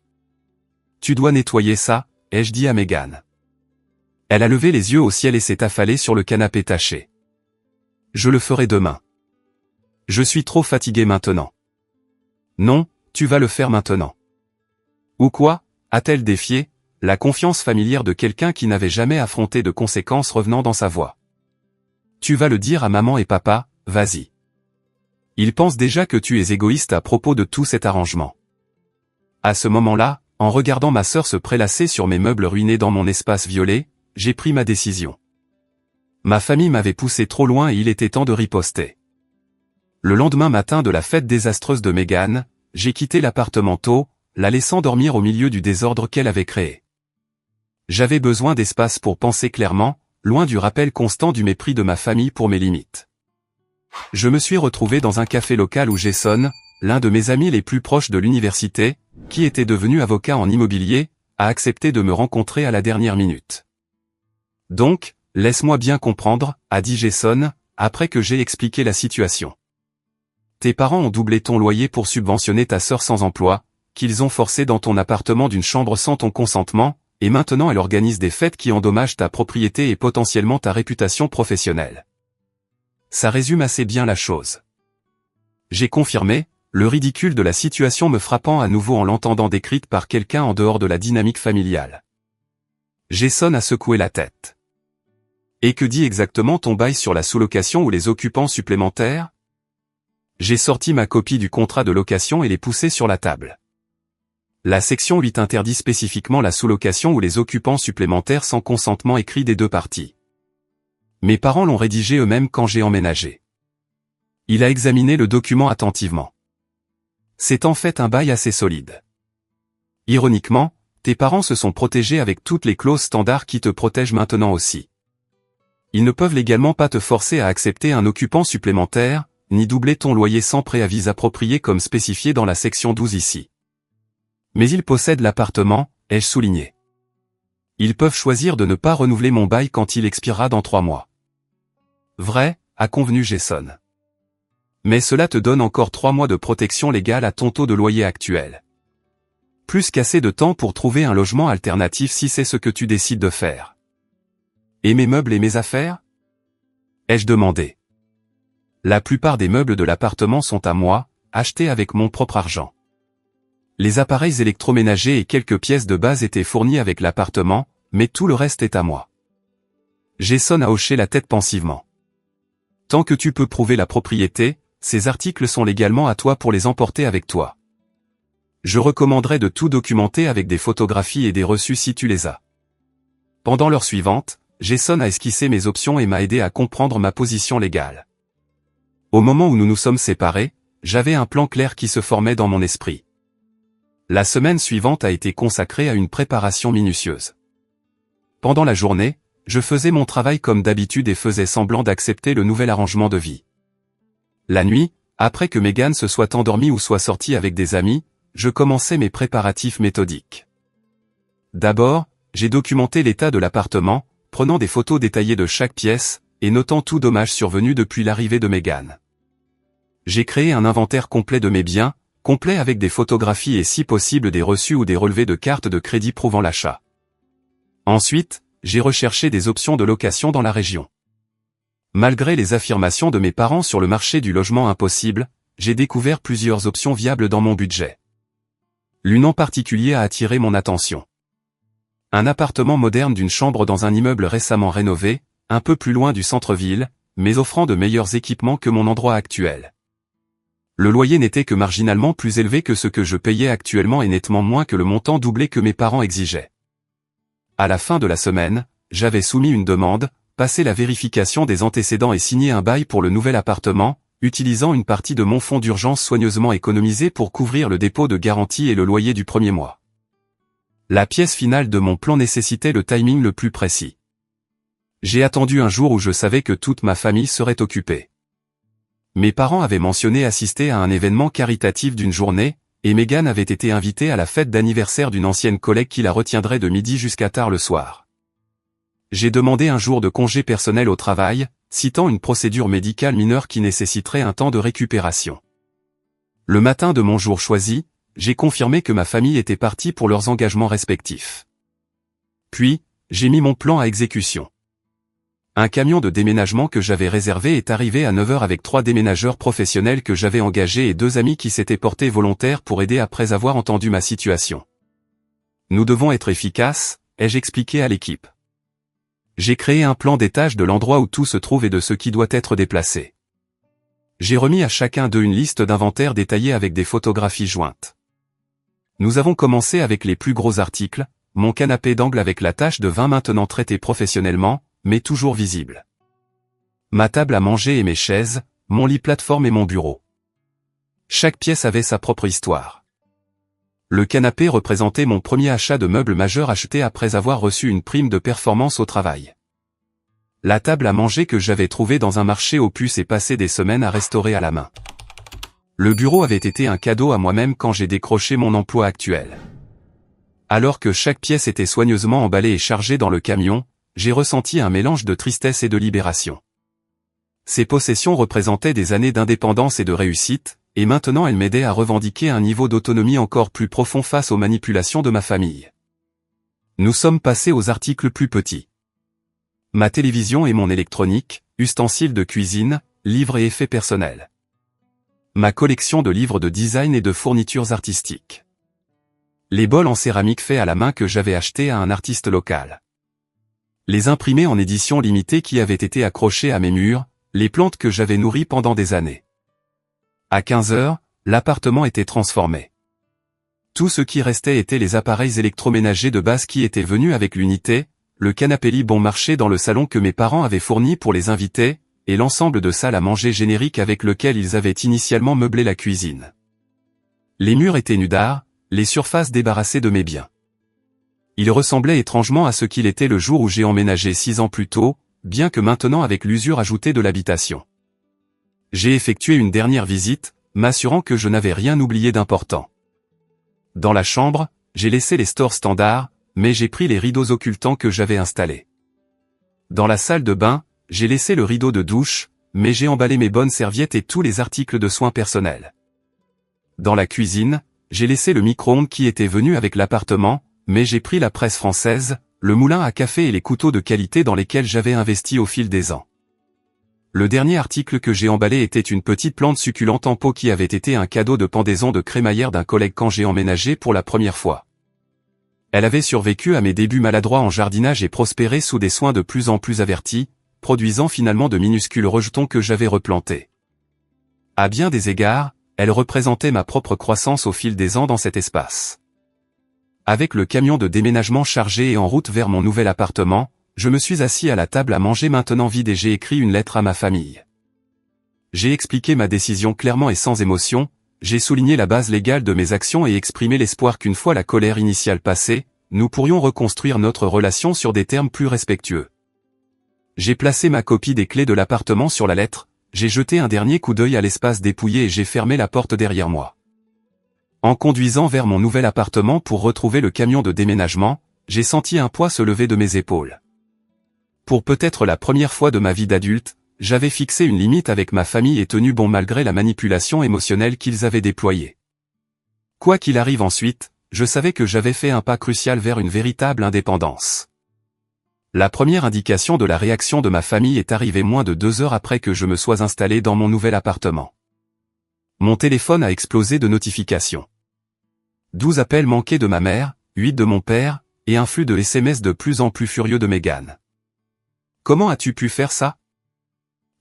[SPEAKER 1] « Tu dois nettoyer ça », ai-je dit à Megan. Elle a levé les yeux au ciel et s'est affalée sur le canapé taché. « Je le ferai demain. Je suis trop fatigué maintenant. »« Non, tu vas le faire maintenant. »« Ou quoi ?» a-t-elle défié, la confiance familière de quelqu'un qui n'avait jamais affronté de conséquences revenant dans sa voix. « Tu vas le dire à maman et papa, vas-y. Ils pensent déjà que tu es égoïste à propos de tout cet arrangement. » À ce moment-là, en regardant ma sœur se prélasser sur mes meubles ruinés dans mon espace violet, j'ai pris ma décision. Ma famille m'avait poussé trop loin et il était temps de riposter. Le lendemain matin de la fête désastreuse de Megan, j'ai quitté l'appartement tôt, la laissant dormir au milieu du désordre qu'elle avait créé. J'avais besoin d'espace pour penser clairement, loin du rappel constant du mépris de ma famille pour mes limites. Je me suis retrouvé dans un café local où Jason, l'un de mes amis les plus proches de l'université, qui était devenu avocat en immobilier, a accepté de me rencontrer à la dernière minute. Donc, laisse-moi bien comprendre, a dit Jason, après que j'ai expliqué la situation. Tes parents ont doublé ton loyer pour subventionner ta sœur sans emploi, qu'ils ont forcé dans ton appartement d'une chambre sans ton consentement, et maintenant elle organise des fêtes qui endommagent ta propriété et potentiellement ta réputation professionnelle. Ça résume assez bien la chose. J'ai confirmé, le ridicule de la situation me frappant à nouveau en l'entendant décrite par quelqu'un en dehors de la dynamique familiale. Jason a secoué la tête. Et que dit exactement ton bail sur la sous-location ou les occupants supplémentaires? J'ai sorti ma copie du contrat de location et l'ai poussé sur la table. La section 8 interdit spécifiquement la sous-location ou les occupants supplémentaires sans consentement écrit des deux parties. Mes parents l'ont rédigé eux-mêmes quand j'ai emménagé. Il a examiné le document attentivement. C'est en fait un bail assez solide. Ironiquement, tes parents se sont protégés avec toutes les clauses standards qui te protègent maintenant aussi. Ils ne peuvent légalement pas te forcer à accepter un occupant supplémentaire, ni doubler ton loyer sans préavis approprié comme spécifié dans la section 12 ici. Mais ils possèdent l'appartement, ai-je souligné. Ils peuvent choisir de ne pas renouveler mon bail quand il expirera dans 3 mois. Vrai, a convenu Jason. Mais cela te donne encore 3 mois de protection légale à ton taux de loyer actuel. Plus qu'assez de temps pour trouver un logement alternatif si c'est ce que tu décides de faire. Et mes meubles et mes affaires? Ai-je demandé. La plupart des meubles de l'appartement sont à moi, achetés avec mon propre argent. Les appareils électroménagers et quelques pièces de base étaient fournis avec l'appartement, mais tout le reste est à moi. Jason a hoché la tête pensivement. Tant que tu peux prouver la propriété, ces articles sont légalement à toi pour les emporter avec toi. Je recommanderais de tout documenter avec des photographies et des reçus si tu les as. Pendant l'heure suivante, Jason a esquissé mes options et m'a aidé à comprendre ma position légale. Au moment où nous nous sommes séparés, j'avais un plan clair qui se formait dans mon esprit. La semaine suivante a été consacrée à une préparation minutieuse. Pendant la journée, je faisais mon travail comme d'habitude et faisais semblant d'accepter le nouvel arrangement de vie. La nuit, après que Megan se soit endormie ou soit sortie avec des amis, je commençais mes préparatifs méthodiques. D'abord, j'ai documenté l'état de l'appartement, prenant des photos détaillées de chaque pièce, et notant tout dommage survenu depuis l'arrivée de Megan. J'ai créé un inventaire complet de mes biens, complet avec des photographies et si possible des reçus ou des relevés de cartes de crédit prouvant l'achat. Ensuite, j'ai recherché des options de location dans la région. Malgré les affirmations de mes parents sur le marché du logement impossible, j'ai découvert plusieurs options viables dans mon budget. L'une en particulier a attiré mon attention. Un appartement moderne d'une chambre dans un immeuble récemment rénové, un peu plus loin du centre-ville, mais offrant de meilleurs équipements que mon endroit actuel. Le loyer n'était que marginalement plus élevé que ce que je payais actuellement et nettement moins que le montant doublé que mes parents exigeaient. À la fin de la semaine, j'avais soumis une demande, passé la vérification des antécédents et signé un bail pour le nouvel appartement, utilisant une partie de mon fonds d'urgence soigneusement économisé pour couvrir le dépôt de garantie et le loyer du premier mois. La pièce finale de mon plan nécessitait le timing le plus précis. J'ai attendu un jour où je savais que toute ma famille serait occupée. Mes parents avaient mentionné assister à un événement caritatif d'une journée, et Megan avait été invitée à la fête d'anniversaire d'une ancienne collègue qui la retiendrait de midi jusqu'à tard le soir. J'ai demandé un jour de congé personnel au travail, citant une procédure médicale mineure qui nécessiterait un temps de récupération. Le matin de mon jour choisi, j'ai confirmé que ma famille était partie pour leurs engagements respectifs. Puis, j'ai mis mon plan à exécution. Un camion de déménagement que j'avais réservé est arrivé à 9 h avec 3 déménageurs professionnels que j'avais engagés et 2 amis qui s'étaient portés volontaires pour aider après avoir entendu ma situation. Nous devons être efficaces, ai-je expliqué à l'équipe. J'ai créé un plan d'étage de l'endroit où tout se trouve et de ce qui doit être déplacé. J'ai remis à chacun d'eux une liste d'inventaire détaillée avec des photographies jointes. Nous avons commencé avec les plus gros articles, mon canapé d'angle avec la tâche de vin maintenant traité professionnellement, mais toujours visible. Ma table à manger et mes chaises, mon lit plateforme et mon bureau. Chaque pièce avait sa propre histoire. Le canapé représentait mon premier achat de meubles majeur acheté après avoir reçu une prime de performance au travail. La table à manger que j'avais trouvée dans un marché aux puces et passé des semaines à restaurer à la main. Le bureau avait été un cadeau à moi-même quand j'ai décroché mon emploi actuel. Alors que chaque pièce était soigneusement emballée et chargée dans le camion, j'ai ressenti un mélange de tristesse et de libération. Ces possessions représentaient des années d'indépendance et de réussite, et maintenant elles m'aidaient à revendiquer un niveau d'autonomie encore plus profond face aux manipulations de ma famille. Nous sommes passés aux articles plus petits. Ma télévision et mon électronique, ustensiles de cuisine, livres et effets personnels. Ma collection de livres de design et de fournitures artistiques. Les bols en céramique faits à la main que j'avais achetés à un artiste local. Les imprimés en édition limitée qui avaient été accrochés à mes murs, les plantes que j'avais nourries pendant des années. À 15 heures, l'appartement était transformé. Tout ce qui restait étaient les appareils électroménagers de base qui étaient venus avec l'unité, le canapé lit bon marché dans le salon que mes parents avaient fourni pour les invités, et l'ensemble de salles à manger génériques avec lequel ils avaient initialement meublé la cuisine. Les murs étaient nus d'art, les surfaces débarrassées de mes biens. Il ressemblait étrangement à ce qu'il était le jour où j'ai emménagé 6 ans plus tôt, bien que maintenant avec l'usure ajoutée de l'habitation. J'ai effectué une dernière visite, m'assurant que je n'avais rien oublié d'important. Dans la chambre, j'ai laissé les stores standards, mais j'ai pris les rideaux occultants que j'avais installés. Dans la salle de bain, j'ai laissé le rideau de douche, mais j'ai emballé mes bonnes serviettes et tous les articles de soins personnels. Dans la cuisine, j'ai laissé le micro-ondes qui était venu avec l'appartement, mais j'ai pris la presse française, le moulin à café et les couteaux de qualité dans lesquels j'avais investi au fil des ans. Le dernier article que j'ai emballé était une petite plante succulente en pot qui avait été un cadeau de pendaison de crémaillère d'un collègue quand j'ai emménagé pour la première fois. Elle avait survécu à mes débuts maladroits en jardinage et prospéré sous des soins de plus en plus avertis, produisant finalement de minuscules rejetons que j'avais replantés. À bien des égards, elle représentait ma propre croissance au fil des ans dans cet espace. Avec le camion de déménagement chargé et en route vers mon nouvel appartement, je me suis assis à la table à manger maintenant vide et j'ai écrit une lettre à ma famille. J'ai expliqué ma décision clairement et sans émotion, j'ai souligné la base légale de mes actions et exprimé l'espoir qu'une fois la colère initiale passée, nous pourrions reconstruire notre relation sur des termes plus respectueux. J'ai placé ma copie des clés de l'appartement sur la lettre, j'ai jeté un dernier coup d'œil à l'espace dépouillé et j'ai fermé la porte derrière moi. En conduisant vers mon nouvel appartement pour retrouver le camion de déménagement, j'ai senti un poids se lever de mes épaules. Pour peut-être la première fois de ma vie d'adulte, j'avais fixé une limite avec ma famille et tenu bon malgré la manipulation émotionnelle qu'ils avaient déployée. Quoi qu'il arrive ensuite, je savais que j'avais fait un pas crucial vers une véritable indépendance. La première indication de la réaction de ma famille est arrivée moins de 2 heures après que je me sois installé dans mon nouvel appartement. Mon téléphone a explosé de notifications. 12 appels manqués de ma mère, 8 de mon père, et un flux de SMS de plus en plus furieux de Megan. « Comment as-tu pu faire ça ?»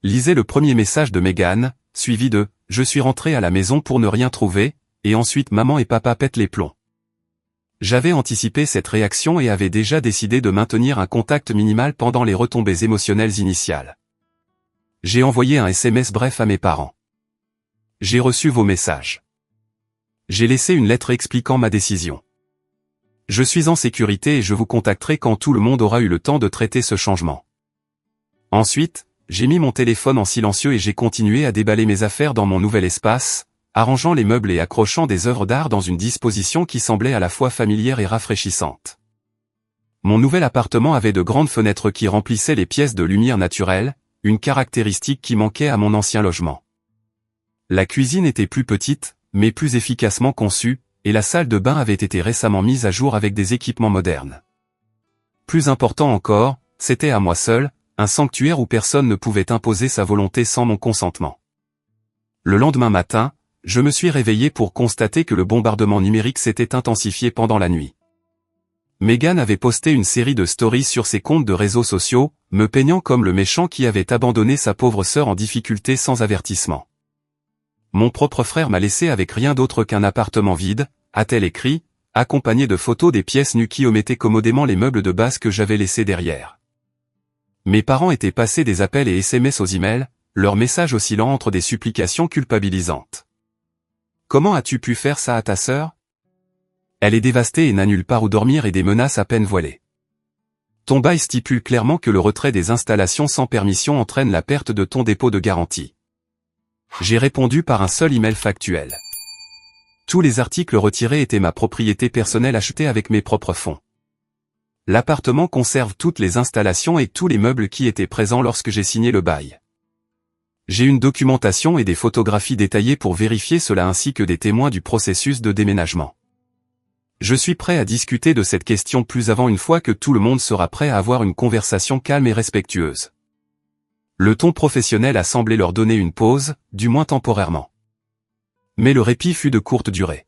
[SPEAKER 1] Lisez le premier message de Megan, suivi de « Je suis rentré à la maison pour ne rien trouver », et ensuite « Maman et papa pètent les plombs ». J'avais anticipé cette réaction et avais déjà décidé de maintenir un contact minimal pendant les retombées émotionnelles initiales. J'ai envoyé un SMS bref à mes parents. J'ai reçu vos messages. J'ai laissé une lettre expliquant ma décision. Je suis en sécurité et je vous contacterai quand tout le monde aura eu le temps de traiter ce changement. Ensuite, j'ai mis mon téléphone en silencieux et j'ai continué à déballer mes affaires dans mon nouvel espace, arrangeant les meubles et accrochant des œuvres d'art dans une disposition qui semblait à la fois familière et rafraîchissante. Mon nouvel appartement avait de grandes fenêtres qui remplissaient les pièces de lumière naturelle, une caractéristique qui manquait à mon ancien logement. La cuisine était plus petite, mais plus efficacement conçue, et la salle de bain avait été récemment mise à jour avec des équipements modernes. Plus important encore, c'était à moi seul, un sanctuaire où personne ne pouvait imposer sa volonté sans mon consentement. Le lendemain matin, je me suis réveillé pour constater que le bombardement numérique s'était intensifié pendant la nuit. Megan avait posté une série de stories sur ses comptes de réseaux sociaux, me peignant comme le méchant qui avait abandonné sa pauvre sœur en difficulté sans avertissement. Mon propre frère m'a laissé avec rien d'autre qu'un appartement vide, a-t-elle écrit, accompagné de photos des pièces nues qui omettaient commodément les meubles de base que j'avais laissés derrière. Mes parents étaient passés des appels et SMS aux emails, leur message oscillant entre des supplications culpabilisantes. Comment as-tu pu faire ça à ta sœur? Elle est dévastée et n'a nulle part où dormir et des menaces à peine voilées. Ton bail stipule clairement que le retrait des installations sans permission entraîne la perte de ton dépôt de garantie. J'ai répondu par un seul email factuel. Tous les articles retirés étaient ma propriété personnelle achetée avec mes propres fonds. L'appartement conserve toutes les installations et tous les meubles qui étaient présents lorsque j'ai signé le bail. J'ai une documentation et des photographies détaillées pour vérifier cela ainsi que des témoins du processus de déménagement. Je suis prêt à discuter de cette question plus avant une fois que tout le monde sera prêt à avoir une conversation calme et respectueuse. Le ton professionnel a semblé leur donner une pause, du moins temporairement. Mais le répit fut de courte durée.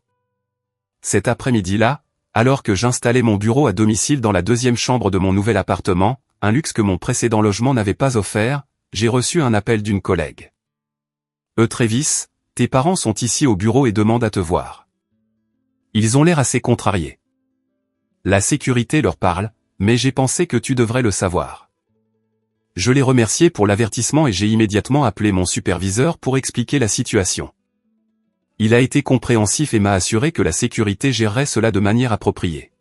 [SPEAKER 1] Cet après-midi-là, alors que j'installais mon bureau à domicile dans la deuxième chambre de mon nouvel appartement, un luxe que mon précédent logement n'avait pas offert, j'ai reçu un appel d'une collègue. Travis, tes parents sont ici au bureau et demandent à te voir. Ils ont l'air assez contrariés. La sécurité leur parle, mais j'ai pensé que tu devrais le savoir. Je l'ai remercié pour l'avertissement et j'ai immédiatement appelé mon superviseur pour expliquer la situation. Il a été compréhensif et m'a assuré que la sécurité gérerait cela de manière appropriée.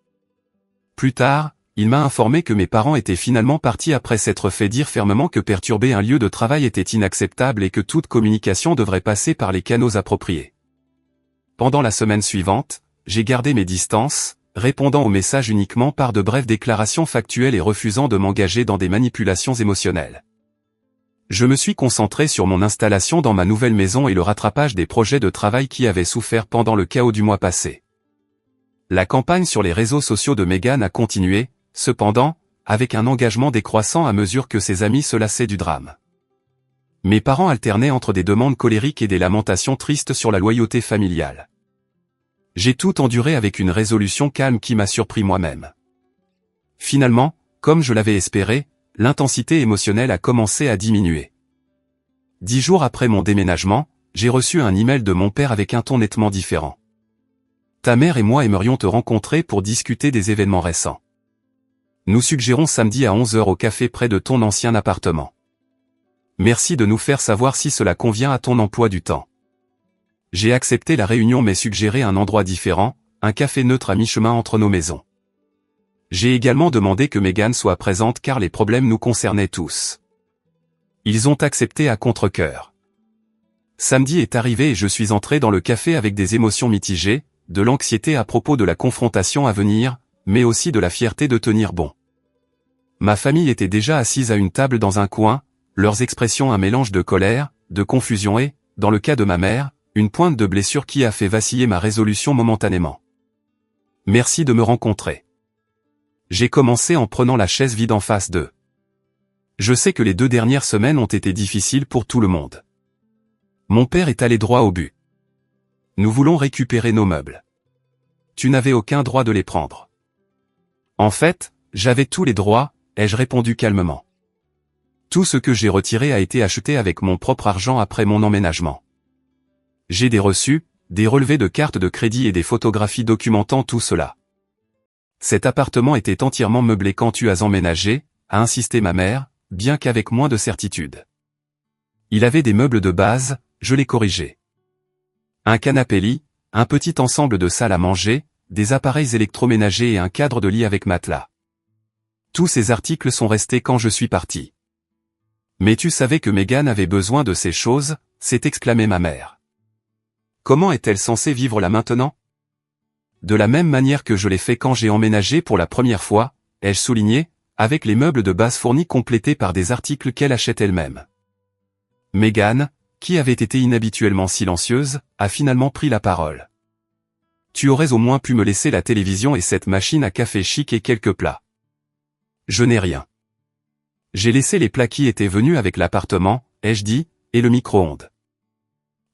[SPEAKER 1] Plus tard, il m'a informé que mes parents étaient finalement partis après s'être fait dire fermement que perturber un lieu de travail était inacceptable et que toute communication devrait passer par les canaux appropriés. Pendant la semaine suivante, j'ai gardé mes distances, répondant aux messages uniquement par de brèves déclarations factuelles et refusant de m'engager dans des manipulations émotionnelles. Je me suis concentré sur mon installation dans ma nouvelle maison et le rattrapage des projets de travail qui avaient souffert pendant le chaos du mois passé. La campagne sur les réseaux sociaux de Meghan a continué, cependant, avec un engagement décroissant à mesure que ses amis se lassaient du drame. Mes parents alternaient entre des demandes colériques et des lamentations tristes sur la loyauté familiale. J'ai tout enduré avec une résolution calme qui m'a surpris moi-même. Finalement, comme je l'avais espéré, l'intensité émotionnelle a commencé à diminuer. 10 jours après mon déménagement, j'ai reçu un email de mon père avec un ton nettement différent. Ta mère et moi aimerions te rencontrer pour discuter des événements récents. Nous suggérons samedi à 11 h au café près de ton ancien appartement. Merci de nous faire savoir si cela convient à ton emploi du temps. J'ai accepté la réunion mais suggéré un endroit différent, un café neutre à mi-chemin entre nos maisons. J'ai également demandé que Meghan soit présente car les problèmes nous concernaient tous. Ils ont accepté à contre-cœur. Samedi est arrivé et je suis entré dans le café avec des émotions mitigées, de l'anxiété à propos de la confrontation à venir, mais aussi de la fierté de tenir bon. Ma famille était déjà assise à une table dans un coin, leurs expressions un mélange de colère, de confusion et, dans le cas de ma mère, une pointe de blessure qui a fait vaciller ma résolution momentanément. Merci de me rencontrer. J'ai commencé en prenant la chaise vide en face d'eux. Je sais que les 2 dernières semaines ont été difficiles pour tout le monde. Mon père est allé droit au but. Nous voulons récupérer nos meubles. Tu n'avais aucun droit de les prendre. En fait, j'avais tous les droits, ai-je répondu calmement. Tout ce que j'ai retiré a été acheté avec mon propre argent après mon emménagement. J'ai des reçus, des relevés de cartes de crédit et des photographies documentant tout cela. Cet appartement était entièrement meublé quand tu as emménagé, a insisté ma mère, bien qu'avec moins de certitude. Il avait des meubles de base, je l'ai corrigé. Un canapé-lit, un petit ensemble de salle à manger, des appareils électroménagers et un cadre de lit avec matelas. Tous ces articles sont restés quand je suis parti. Mais tu savais que Meghan avait besoin de ces choses, s'est exclamée ma mère. Comment est-elle censée vivre là maintenant? De la même manière que je l'ai fait quand j'ai emménagé pour la première fois, ai-je souligné, avec les meubles de base fournis complétés par des articles qu'elle achète elle-même. Meghan, qui avait été inhabituellement silencieuse, a finalement pris la parole. Tu aurais au moins pu me laisser la télévision et cette machine à café chic et quelques plats. Je n'ai rien. J'ai laissé les plats qui étaient venus avec l'appartement, ai-je dit, et le micro-ondes.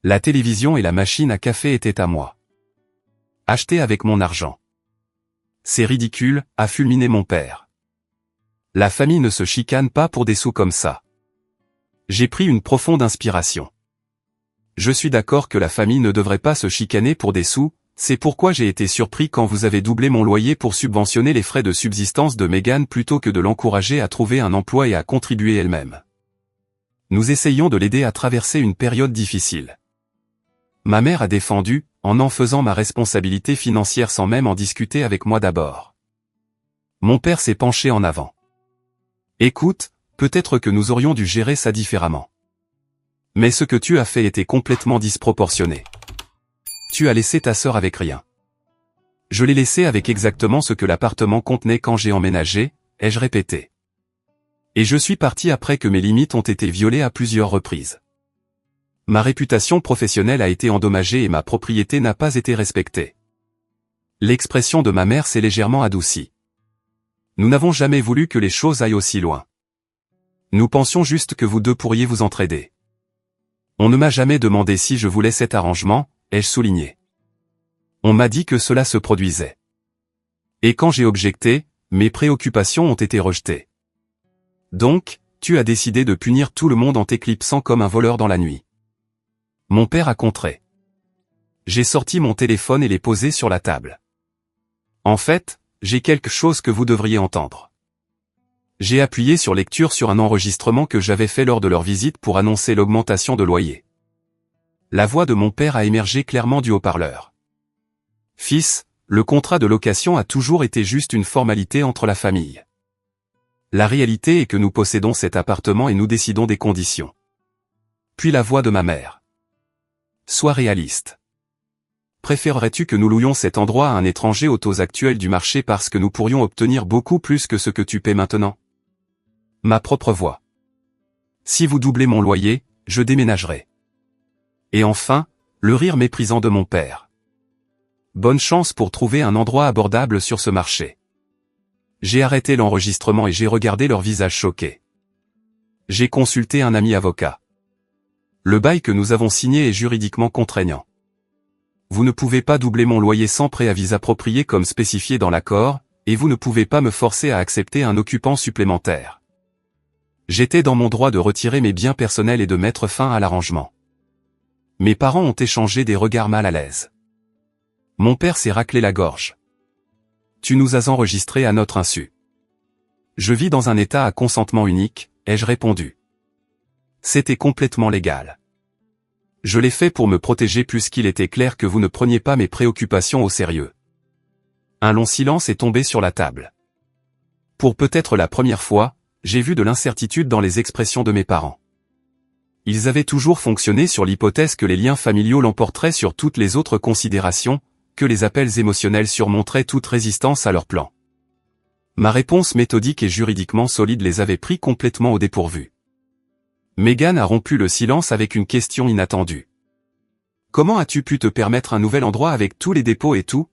[SPEAKER 1] La télévision et la machine à café étaient à moi. Achetées avec mon argent. C'est ridicule, a fulminé mon père. La famille ne se chicane pas pour des sous comme ça. J'ai pris une profonde inspiration. Je suis d'accord que la famille ne devrait pas se chicaner pour des sous, c'est pourquoi j'ai été surpris quand vous avez doublé mon loyer pour subventionner les frais de subsistance de Meghan plutôt que de l'encourager à trouver un emploi et à contribuer elle-même. Nous essayions de l'aider à traverser une période difficile. Ma mère a défendu, en faisant ma responsabilité financière sans même en discuter avec moi d'abord. Mon père s'est penché en avant. Écoute, peut-être que nous aurions dû gérer ça différemment. Mais ce que tu as fait était complètement disproportionné. Tu as laissé ta sœur avec rien. Je l'ai laissée avec exactement ce que l'appartement contenait quand j'ai emménagé, ai-je répété. Et je suis parti après que mes limites ont été violées à plusieurs reprises. Ma réputation professionnelle a été endommagée et ma propriété n'a pas été respectée. L'expression de ma mère s'est légèrement adoucie. Nous n'avons jamais voulu que les choses aillent aussi loin. Nous pensions juste que vous deux pourriez vous entraider. On ne m'a jamais demandé si je voulais cet arrangement, ai-je souligné. On m'a dit que cela se produisait. Et quand j'ai objecté, mes préoccupations ont été rejetées. Donc, tu as décidé de punir tout le monde en t'éclipsant comme un voleur dans la nuit. Mon père a contré. J'ai sorti mon téléphone et l'ai posé sur la table. En fait, j'ai quelque chose que vous devriez entendre. J'ai appuyé sur lecture sur un enregistrement que j'avais fait lors de leur visite pour annoncer l'augmentation de loyer. La voix de mon père a émergé clairement du haut-parleur. Fils, le contrat de location a toujours été juste une formalité entre la famille. La réalité est que nous possédons cet appartement et nous décidons des conditions. Puis la voix de ma mère. Sois réaliste. Préférerais-tu que nous louions cet endroit à un étranger au taux actuel du marché parce que nous pourrions obtenir beaucoup plus que ce que tu paies maintenant? Ma propre voix. Si vous doublez mon loyer, je déménagerai. Et enfin, le rire méprisant de mon père. Bonne chance pour trouver un endroit abordable sur ce marché. J'ai arrêté l'enregistrement et j'ai regardé leur visage choqué. J'ai consulté un ami avocat. Le bail que nous avons signé est juridiquement contraignant. Vous ne pouvez pas doubler mon loyer sans préavis approprié comme spécifié dans l'accord, et vous ne pouvez pas me forcer à accepter un occupant supplémentaire. J'étais dans mon droit de retirer mes biens personnels et de mettre fin à l'arrangement. Mes parents ont échangé des regards mal à l'aise. Mon père s'est raclé la gorge. Tu nous as enregistrés à notre insu. Je vis dans un état à consentement unique, ai-je répondu. C'était complètement légal. Je l'ai fait pour me protéger puisqu'il était clair que vous ne preniez pas mes préoccupations au sérieux. Un long silence est tombé sur la table. Pour peut-être la première fois, j'ai vu de l'incertitude dans les expressions de mes parents. Ils avaient toujours fonctionné sur l'hypothèse que les liens familiaux l'emporteraient sur toutes les autres considérations, que les appels émotionnels surmonteraient toute résistance à leur plan. Ma réponse méthodique et juridiquement solide les avait pris complètement au dépourvu. Megan a rompu le silence avec une question inattendue. Comment as-tu pu te permettre un nouvel endroit avec tous les dépôts et tout?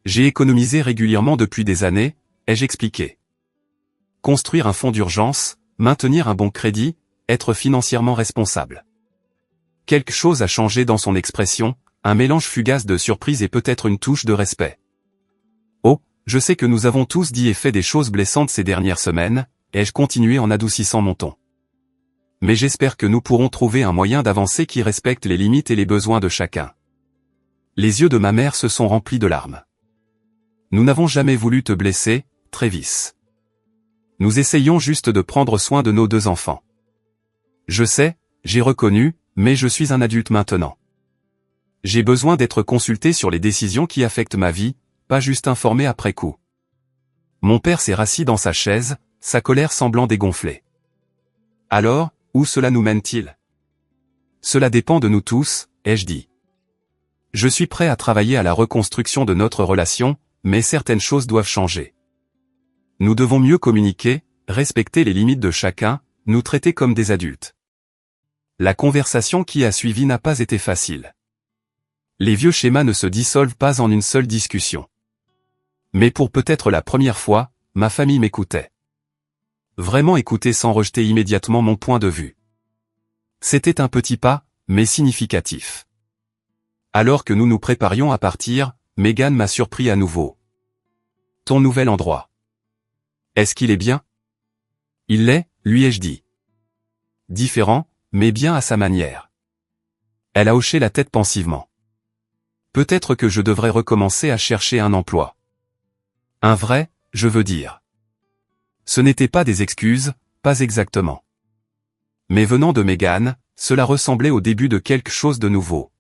[SPEAKER 1] J'ai économisé régulièrement depuis des années, ai-je expliqué. Construire un fonds d'urgence, maintenir un bon crédit, être financièrement responsable. Quelque chose a changé dans son expression, un mélange fugace de surprise et peut-être une touche de respect. Oh, je sais que nous avons tous dit et fait des choses blessantes ces dernières semaines, ai-je continué en adoucissant mon ton. Mais j'espère que nous pourrons trouver un moyen d'avancer qui respecte les limites et les besoins de chacun. Les yeux de ma mère se sont remplis de larmes. Nous n'avons jamais voulu te blesser, Travis. Nous essayons juste de prendre soin de nos deux enfants. Je sais, j'ai reconnu, mais je suis un adulte maintenant. J'ai besoin d'être consulté sur les décisions qui affectent ma vie, pas juste informé après coup. Mon père s'est rassis dans sa chaise, sa colère semblant dégonfler. Alors, où cela nous mène-t-il? Cela dépend de nous tous, ai-je dit. Je suis prêt à travailler à la reconstruction de notre relation, mais certaines choses doivent changer. Nous devons mieux communiquer, respecter les limites de chacun, nous traiter comme des adultes. La conversation qui a suivi n'a pas été facile. Les vieux schémas ne se dissolvent pas en une seule discussion. Mais pour peut-être la première fois, ma famille m'écoutait. Vraiment écouter sans rejeter immédiatement mon point de vue. C'était un petit pas, mais significatif. Alors que nous nous préparions à partir, Megan m'a surpris à nouveau. Ton nouvel endroit. Est-ce qu'il est bien? Il l'est, lui ai-je dit. Différent, mais bien à sa manière. Elle a hoché la tête pensivement. Peut-être que je devrais recommencer à chercher un emploi. Un vrai, je veux dire. Ce n'était pas des excuses, pas exactement. Mais venant de Megan, cela ressemblait au début de quelque chose de nouveau.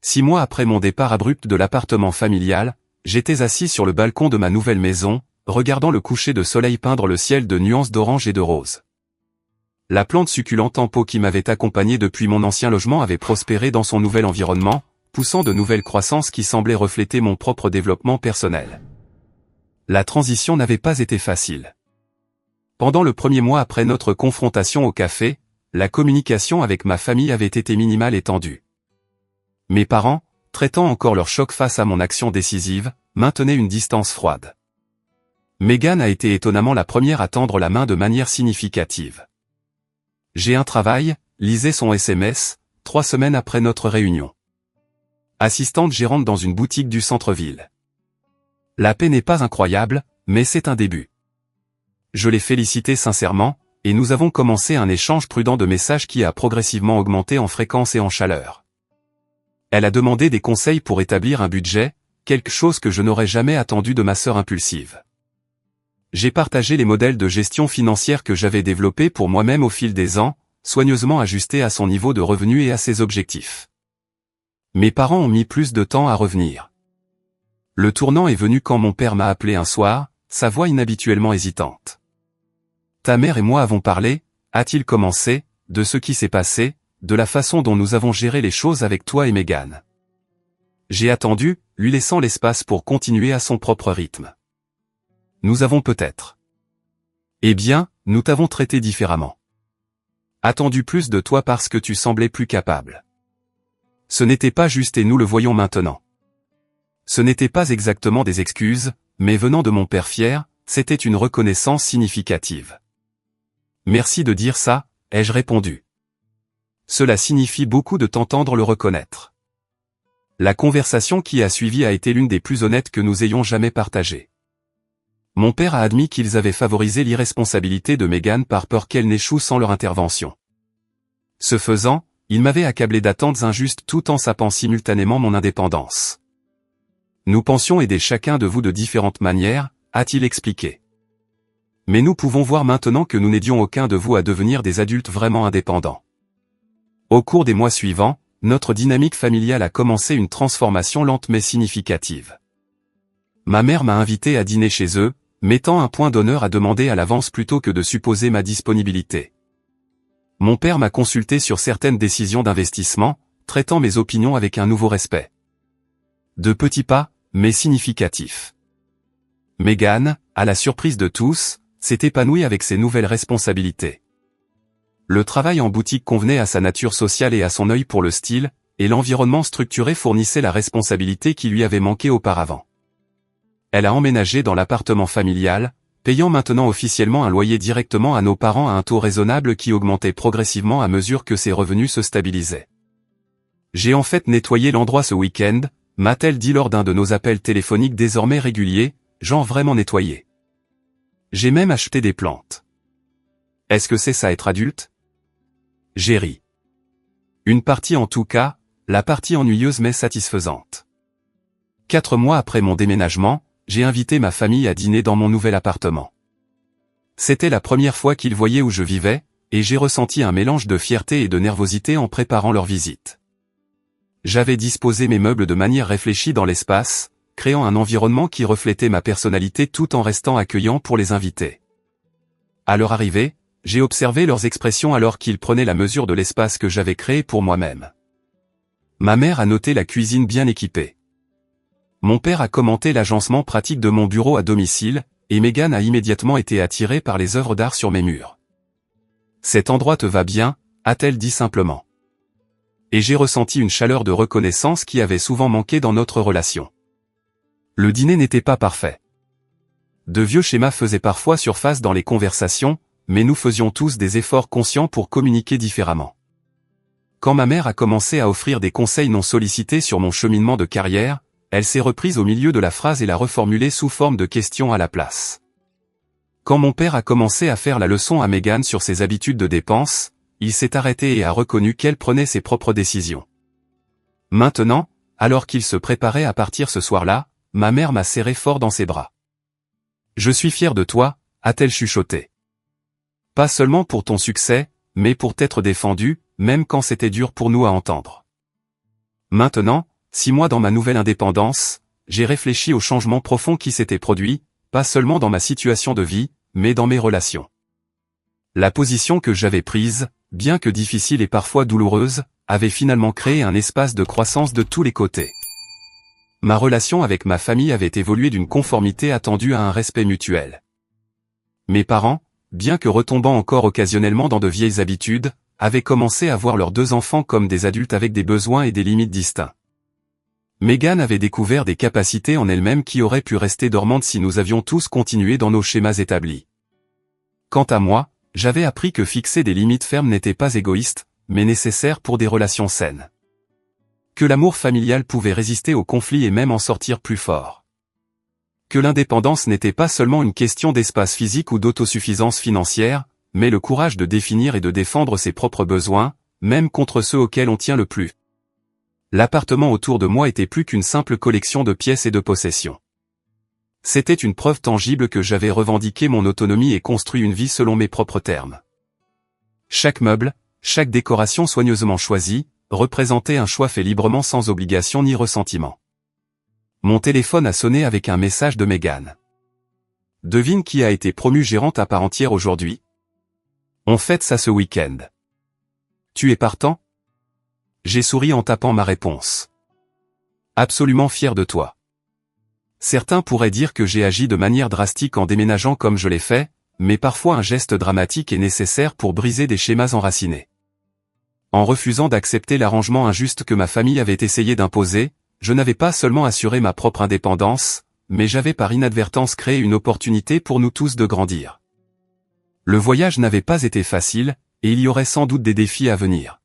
[SPEAKER 1] 6 mois après mon départ abrupt de l'appartement familial, j'étais assis sur le balcon de ma nouvelle maison, regardant le coucher de soleil peindre le ciel de nuances d'orange et de rose. La plante succulente en pot qui m'avait accompagné depuis mon ancien logement avait prospéré dans son nouvel environnement, poussant de nouvelles croissances qui semblaient refléter mon propre développement personnel. La transition n'avait pas été facile. Pendant le premier mois après notre confrontation au café, la communication avec ma famille avait été minimale et tendue. Mes parents, traitant encore leur choc face à mon action décisive, maintenaient une distance froide. Megan a été étonnamment la première à tendre la main de manière significative. « J'ai un travail », lisait son SMS, 3 semaines après notre réunion. Assistante gérante dans une boutique du centre-ville. La paie n'est pas incroyable, mais c'est un début. Je l'ai félicitée sincèrement, et nous avons commencé un échange prudent de messages qui a progressivement augmenté en fréquence et en chaleur. Elle a demandé des conseils pour établir un budget, quelque chose que je n'aurais jamais attendu de ma sœur impulsive. J'ai partagé les modèles de gestion financière que j'avais développés pour moi-même au fil des ans, soigneusement ajustés à son niveau de revenu et à ses objectifs. Mes parents ont mis plus de temps à revenir. Le tournant est venu quand mon père m'a appelé un soir, sa voix inhabituellement hésitante. « Ta mère et moi avons parlé », a-t-il commencé, de ce qui s'est passé, de la façon dont nous avons géré les choses avec toi et Megan. J'ai attendu, lui laissant l'espace pour continuer à son propre rythme. Nous avons peut-être. Eh bien, nous t'avons traité différemment. Attendu plus de toi parce que tu semblais plus capable. Ce n'était pas juste et nous le voyons maintenant. Ce n'était pas exactement des excuses, mais venant de mon père fier, c'était une reconnaissance significative. Merci de dire ça, ai-je répondu. Cela signifie beaucoup de t'entendre le reconnaître. La conversation qui a suivi a été l'une des plus honnêtes que nous ayons jamais partagées. Mon père a admis qu'ils avaient favorisé l'irresponsabilité de Megan par peur qu'elle n'échoue sans leur intervention. Ce faisant, il m'avait accablé d'attentes injustes tout en sapant simultanément mon indépendance. Nous pensions aider chacun de vous de différentes manières, a-t-il expliqué. Mais nous pouvons voir maintenant que nous n'aidions aucun de vous à devenir des adultes vraiment indépendants. Au cours des mois suivants, notre dynamique familiale a commencé une transformation lente mais significative. Ma mère m'a invité à dîner chez eux, mettant un point d'honneur à demander à l'avance plutôt que de supposer ma disponibilité. Mon père m'a consulté sur certaines décisions d'investissement, traitant mes opinions avec un nouveau respect. De petits pas, mais significatifs. Megan, à la surprise de tous, s'est épanouie avec ses nouvelles responsabilités. Le travail en boutique convenait à sa nature sociale et à son œil pour le style, et l'environnement structuré fournissait la responsabilité qui lui avait manqué auparavant. Elle a emménagé dans l'appartement familial, payant maintenant officiellement un loyer directement à nos parents à un taux raisonnable qui augmentait progressivement à mesure que ses revenus se stabilisaient. J'ai en fait nettoyé l'endroit ce week-end, m'a-t-elle dit lors d'un de nos appels téléphoniques désormais réguliers, genre vraiment nettoyé. J'ai même acheté des plantes. Est-ce que c'est ça être adulte? J'ai ri. Une partie en tout cas, la partie ennuyeuse mais satisfaisante. 4 mois après mon déménagement, j'ai invité ma famille à dîner dans mon nouvel appartement. C'était la première fois qu'ils voyaient où je vivais, et j'ai ressenti un mélange de fierté et de nervosité en préparant leur visite. J'avais disposé mes meubles de manière réfléchie dans l'espace, créant un environnement qui reflétait ma personnalité tout en restant accueillant pour les invités. À leur arrivée, j'ai observé leurs expressions alors qu'ils prenaient la mesure de l'espace que j'avais créé pour moi-même. Ma mère a noté la cuisine bien équipée. Mon père a commenté l'agencement pratique de mon bureau à domicile, et Megan a immédiatement été attirée par les œuvres d'art sur mes murs. « Cet endroit te va bien », a-t-elle dit simplement. Et j'ai ressenti une chaleur de reconnaissance qui avait souvent manqué dans notre relation. Le dîner n'était pas parfait. De vieux schémas faisaient parfois surface dans les conversations, mais nous faisions tous des efforts conscients pour communiquer différemment. Quand ma mère a commencé à offrir des conseils non sollicités sur mon cheminement de carrière, elle s'est reprise au milieu de la phrase et l'a reformulée sous forme de question à la place. Quand mon père a commencé à faire la leçon à Megan sur ses habitudes de dépenses, il s'est arrêté et a reconnu qu'elle prenait ses propres décisions. Maintenant, alors qu'il se préparait à partir ce soir-là, ma mère m'a serré fort dans ses bras. « Je suis fière de toi », a-t-elle chuchoté. « Pas seulement pour ton succès, mais pour t'être défendu, même quand c'était dur pour nous à entendre. Maintenant, 6 mois dans ma nouvelle indépendance, j'ai réfléchi aux changements profonds qui s'étaient produits, pas seulement dans ma situation de vie, mais dans mes relations. La position que j'avais prise, bien que difficile et parfois douloureuse, avait finalement créé un espace de croissance de tous les côtés. Ma relation avec ma famille avait évolué d'une conformité attendue à un respect mutuel. Mes parents, bien que retombant encore occasionnellement dans de vieilles habitudes, avaient commencé à voir leurs 2 enfants comme des adultes avec des besoins et des limites distincts. Megan avait découvert des capacités en elle-même qui auraient pu rester dormantes si nous avions tous continué dans nos schémas établis. Quant à moi, j'avais appris que fixer des limites fermes n'était pas égoïste, mais nécessaire pour des relations saines. Que l'amour familial pouvait résister aux conflits et même en sortir plus fort. Que l'indépendance n'était pas seulement une question d'espace physique ou d'autosuffisance financière, mais le courage de définir et de défendre ses propres besoins, même contre ceux auxquels on tient le plus. L'appartement autour de moi était plus qu'une simple collection de pièces et de possessions. C'était une preuve tangible que j'avais revendiqué mon autonomie et construit une vie selon mes propres termes. Chaque meuble, chaque décoration soigneusement choisie, représentait un choix fait librement sans obligation ni ressentiment. Mon téléphone a sonné avec un message de Megan. Devine qui a été promue gérante à part entière aujourd'hui? On fête ça ce week-end. Tu es partant? J'ai souri en tapant ma réponse. Absolument fier de toi. Certains pourraient dire que j'ai agi de manière drastique en déménageant comme je l'ai fait, mais parfois un geste dramatique est nécessaire pour briser des schémas enracinés. En refusant d'accepter l'arrangement injuste que ma famille avait essayé d'imposer, je n'avais pas seulement assuré ma propre indépendance, mais j'avais par inadvertance créé une opportunité pour nous tous de grandir. Le voyage n'avait pas été facile, et il y aurait sans doute des défis à venir.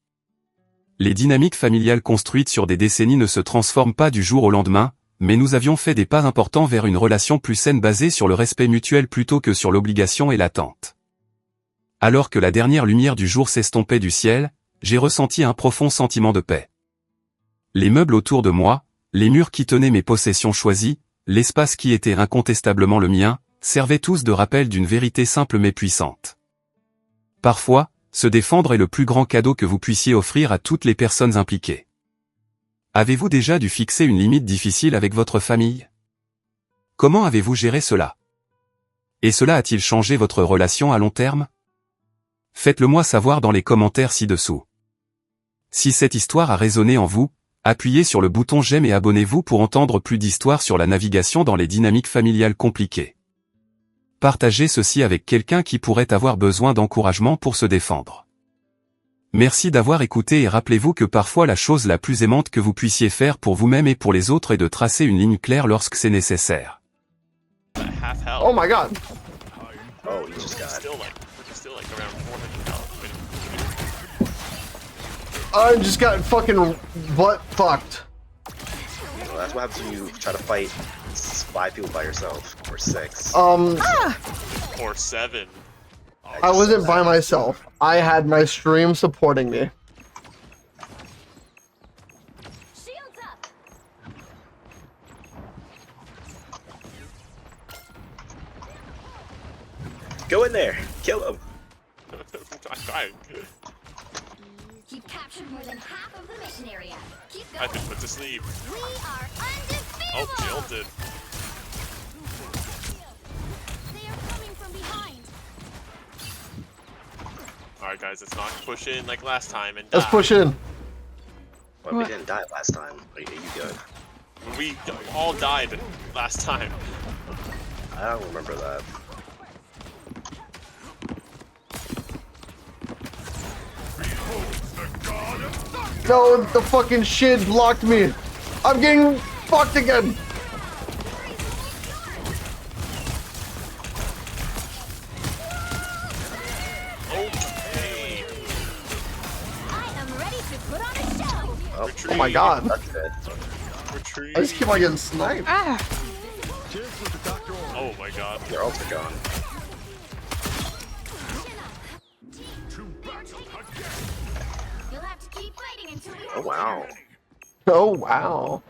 [SPEAKER 1] Les dynamiques familiales construites sur des décennies ne se transforment pas du jour au lendemain, mais nous avions fait des pas importants vers une relation plus saine basée sur le respect mutuel plutôt que sur l'obligation et l'attente. Alors que la dernière lumière du jour s'estompait du ciel, j'ai ressenti un profond sentiment de paix. Les meubles autour de moi, les murs qui tenaient mes possessions choisies, l'espace qui était incontestablement le mien, servaient tous de rappel d'une vérité simple mais puissante. Parfois, se défendre est le plus grand cadeau que vous puissiez offrir à toutes les personnes impliquées. Avez-vous déjà dû fixer une limite difficile avec votre famille? Comment avez-vous géré cela? Et cela a-t-il changé votre relation à long terme? Faites-le moi savoir dans les commentaires ci-dessous. Si cette histoire a résonné en vous, appuyez sur le bouton j'aime et abonnez-vous pour entendre plus d'histoires sur la navigation dans les dynamiques familiales compliquées. Partagez ceci avec quelqu'un qui pourrait avoir besoin d'encouragement pour se défendre. Merci d'avoir écouté et rappelez-vous que parfois la chose la plus aimante que vous puissiez faire pour vous-même et pour les autres est de tracer une ligne claire lorsque c'est nécessaire.
[SPEAKER 2] Oh my god.
[SPEAKER 3] Oh, you just got.
[SPEAKER 2] Still like around 400 health.
[SPEAKER 3] I
[SPEAKER 2] mean,
[SPEAKER 3] I just got fucking butt fucked.
[SPEAKER 4] Well, that's what happens when you try to fight 5 people by yourself, or 6.
[SPEAKER 2] or 7.
[SPEAKER 3] I wasn't by myself. I had my stream supporting me.
[SPEAKER 5] Shields up.
[SPEAKER 4] Go in there, kill him.
[SPEAKER 2] I'm trying.
[SPEAKER 5] You've captured more than half of the mission area. Keep
[SPEAKER 2] I've
[SPEAKER 5] going.
[SPEAKER 2] been put to sleep.
[SPEAKER 5] We are undefeatable.
[SPEAKER 2] Oh, jilted.
[SPEAKER 5] They are coming from behind.
[SPEAKER 2] Alright guys, let's not push in like last time and
[SPEAKER 3] Let's
[SPEAKER 2] die.
[SPEAKER 3] push in.
[SPEAKER 4] Well, we didn't die last time. Are you good?
[SPEAKER 2] We all died last time.
[SPEAKER 4] I don't remember that.
[SPEAKER 3] No, the fucking shit blocked me. I'm getting fucked again.
[SPEAKER 2] Okay.
[SPEAKER 5] I am ready to put on a show.
[SPEAKER 4] Oh,
[SPEAKER 2] Retreat.
[SPEAKER 3] Oh my god.
[SPEAKER 4] that's good.
[SPEAKER 2] Retreat.
[SPEAKER 3] I just keep on getting sniped.
[SPEAKER 2] Oh my god.
[SPEAKER 4] Your ults are gone.
[SPEAKER 5] You'll have to keep fighting until we
[SPEAKER 4] Oh wow.
[SPEAKER 3] Oh wow.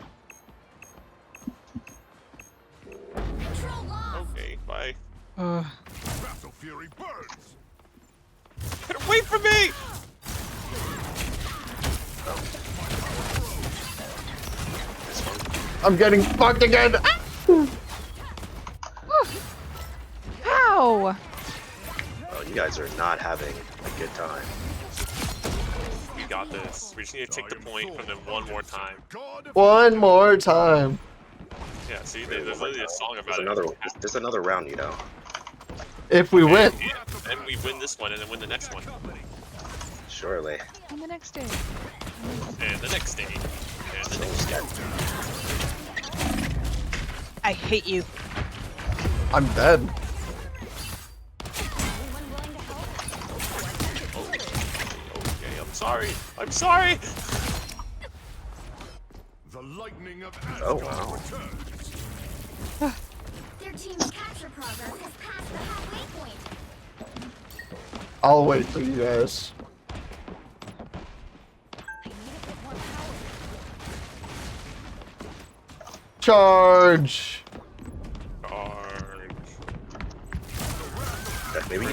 [SPEAKER 5] control lost.
[SPEAKER 2] Okay, bye.
[SPEAKER 6] Battle Fury burns.
[SPEAKER 2] Hit him Wait for me!
[SPEAKER 3] I'm getting fucked again.
[SPEAKER 6] How?
[SPEAKER 4] Oh, you guys are not having a good time.
[SPEAKER 2] We got this. We just need to take the point from them one more time.
[SPEAKER 3] One more time.
[SPEAKER 2] Yeah, see, there's literally a song about
[SPEAKER 4] There's another round, you know.
[SPEAKER 3] If we win.
[SPEAKER 2] And we win this one and then win the next one.
[SPEAKER 4] Surely.
[SPEAKER 6] On the next day.
[SPEAKER 2] And the next day. And the next day.
[SPEAKER 6] I hate you.
[SPEAKER 3] I'm dead.
[SPEAKER 5] Anyone willing to help?
[SPEAKER 2] Okay, I'm sorry. I'm sorry!
[SPEAKER 7] The lightning of
[SPEAKER 4] Oh, wow.
[SPEAKER 5] Their team's capture progress has passed the halfway point.
[SPEAKER 3] I'll wait for you guys.
[SPEAKER 5] I need a bit more power.
[SPEAKER 3] Charge.
[SPEAKER 4] Maybe you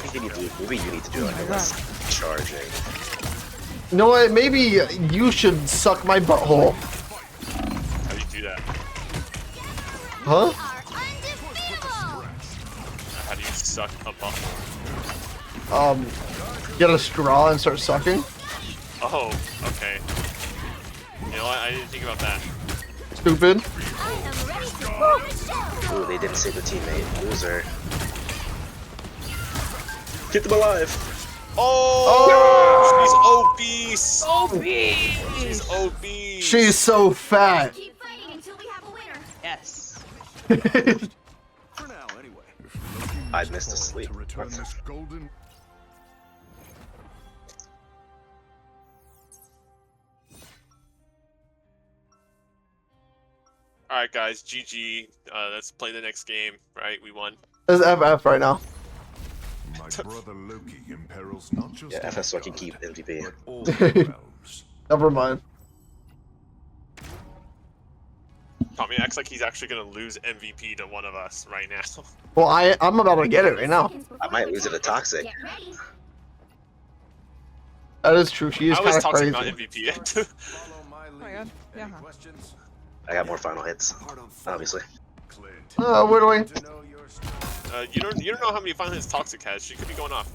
[SPEAKER 4] need to do like a less charging.
[SPEAKER 3] You know what? Maybe you should suck my butthole.
[SPEAKER 2] How do you do that?
[SPEAKER 3] Huh?
[SPEAKER 5] Are undefeatable!
[SPEAKER 2] How do you suck a butthole?
[SPEAKER 3] Get a straw and start sucking.
[SPEAKER 2] Oh, okay. You know what? I didn't think about that.
[SPEAKER 3] Stupid.
[SPEAKER 5] I am ready to roll the show!
[SPEAKER 4] Ooh, they didn't save the teammate. Loser. Get them alive!
[SPEAKER 2] Oh! She's obese!
[SPEAKER 6] OP!
[SPEAKER 2] She's obese!
[SPEAKER 3] She's so fat.
[SPEAKER 5] Keep fighting until we have a winner.
[SPEAKER 6] Yes.
[SPEAKER 7] For now, anyway.
[SPEAKER 4] I missed a sleep.
[SPEAKER 7] To return this golden.
[SPEAKER 2] Alright guys, GG. Let's play the next game, right? We won.
[SPEAKER 3] It's FF right now.
[SPEAKER 7] My brother Loki imperils not just
[SPEAKER 4] Yeah, FS so I can
[SPEAKER 7] Asgard,
[SPEAKER 4] keep MVP.
[SPEAKER 7] but all the realms.
[SPEAKER 3] Never mind.
[SPEAKER 2] Tommy acts like he's actually gonna lose MVP to one of us right now.
[SPEAKER 3] Well, I'm about to get it right now.
[SPEAKER 4] I might lose it to Toxic.
[SPEAKER 5] Get ready.
[SPEAKER 3] That is true. She is
[SPEAKER 2] I was
[SPEAKER 3] kind of
[SPEAKER 2] toxic,
[SPEAKER 3] crazy.
[SPEAKER 2] not MVP.
[SPEAKER 7] Follow my lead.
[SPEAKER 6] my god.
[SPEAKER 7] Any
[SPEAKER 6] Yeah.
[SPEAKER 7] questions?
[SPEAKER 4] I got more final hits,
[SPEAKER 7] Hard on foot.
[SPEAKER 4] obviously.
[SPEAKER 7] Clint.
[SPEAKER 3] Where do we?
[SPEAKER 7] To know your strength.
[SPEAKER 2] you don't know how many final hits Toxic has. She could be going off.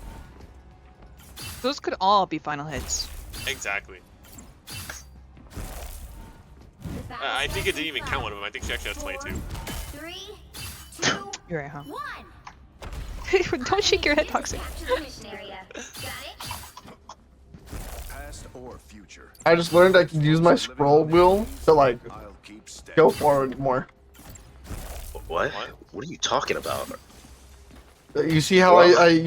[SPEAKER 6] Those could all be final hits.
[SPEAKER 2] Exactly.
[SPEAKER 5] The battle
[SPEAKER 2] I think it
[SPEAKER 5] starts
[SPEAKER 2] didn't
[SPEAKER 5] in
[SPEAKER 2] even count
[SPEAKER 5] five,
[SPEAKER 2] one of them. I think she actually has 22.
[SPEAKER 5] 4, 3, 2,
[SPEAKER 6] You're right, huh?
[SPEAKER 5] 1.
[SPEAKER 6] Don't shake your head, Toxic.
[SPEAKER 5] Capture the mission area. Got it?
[SPEAKER 7] Past or future.
[SPEAKER 3] I just learned I can use my scroll wheel to like
[SPEAKER 7] I'll keep steady.
[SPEAKER 3] go forward more.
[SPEAKER 4] What?
[SPEAKER 2] What?
[SPEAKER 4] What are you talking about?
[SPEAKER 3] You see how I use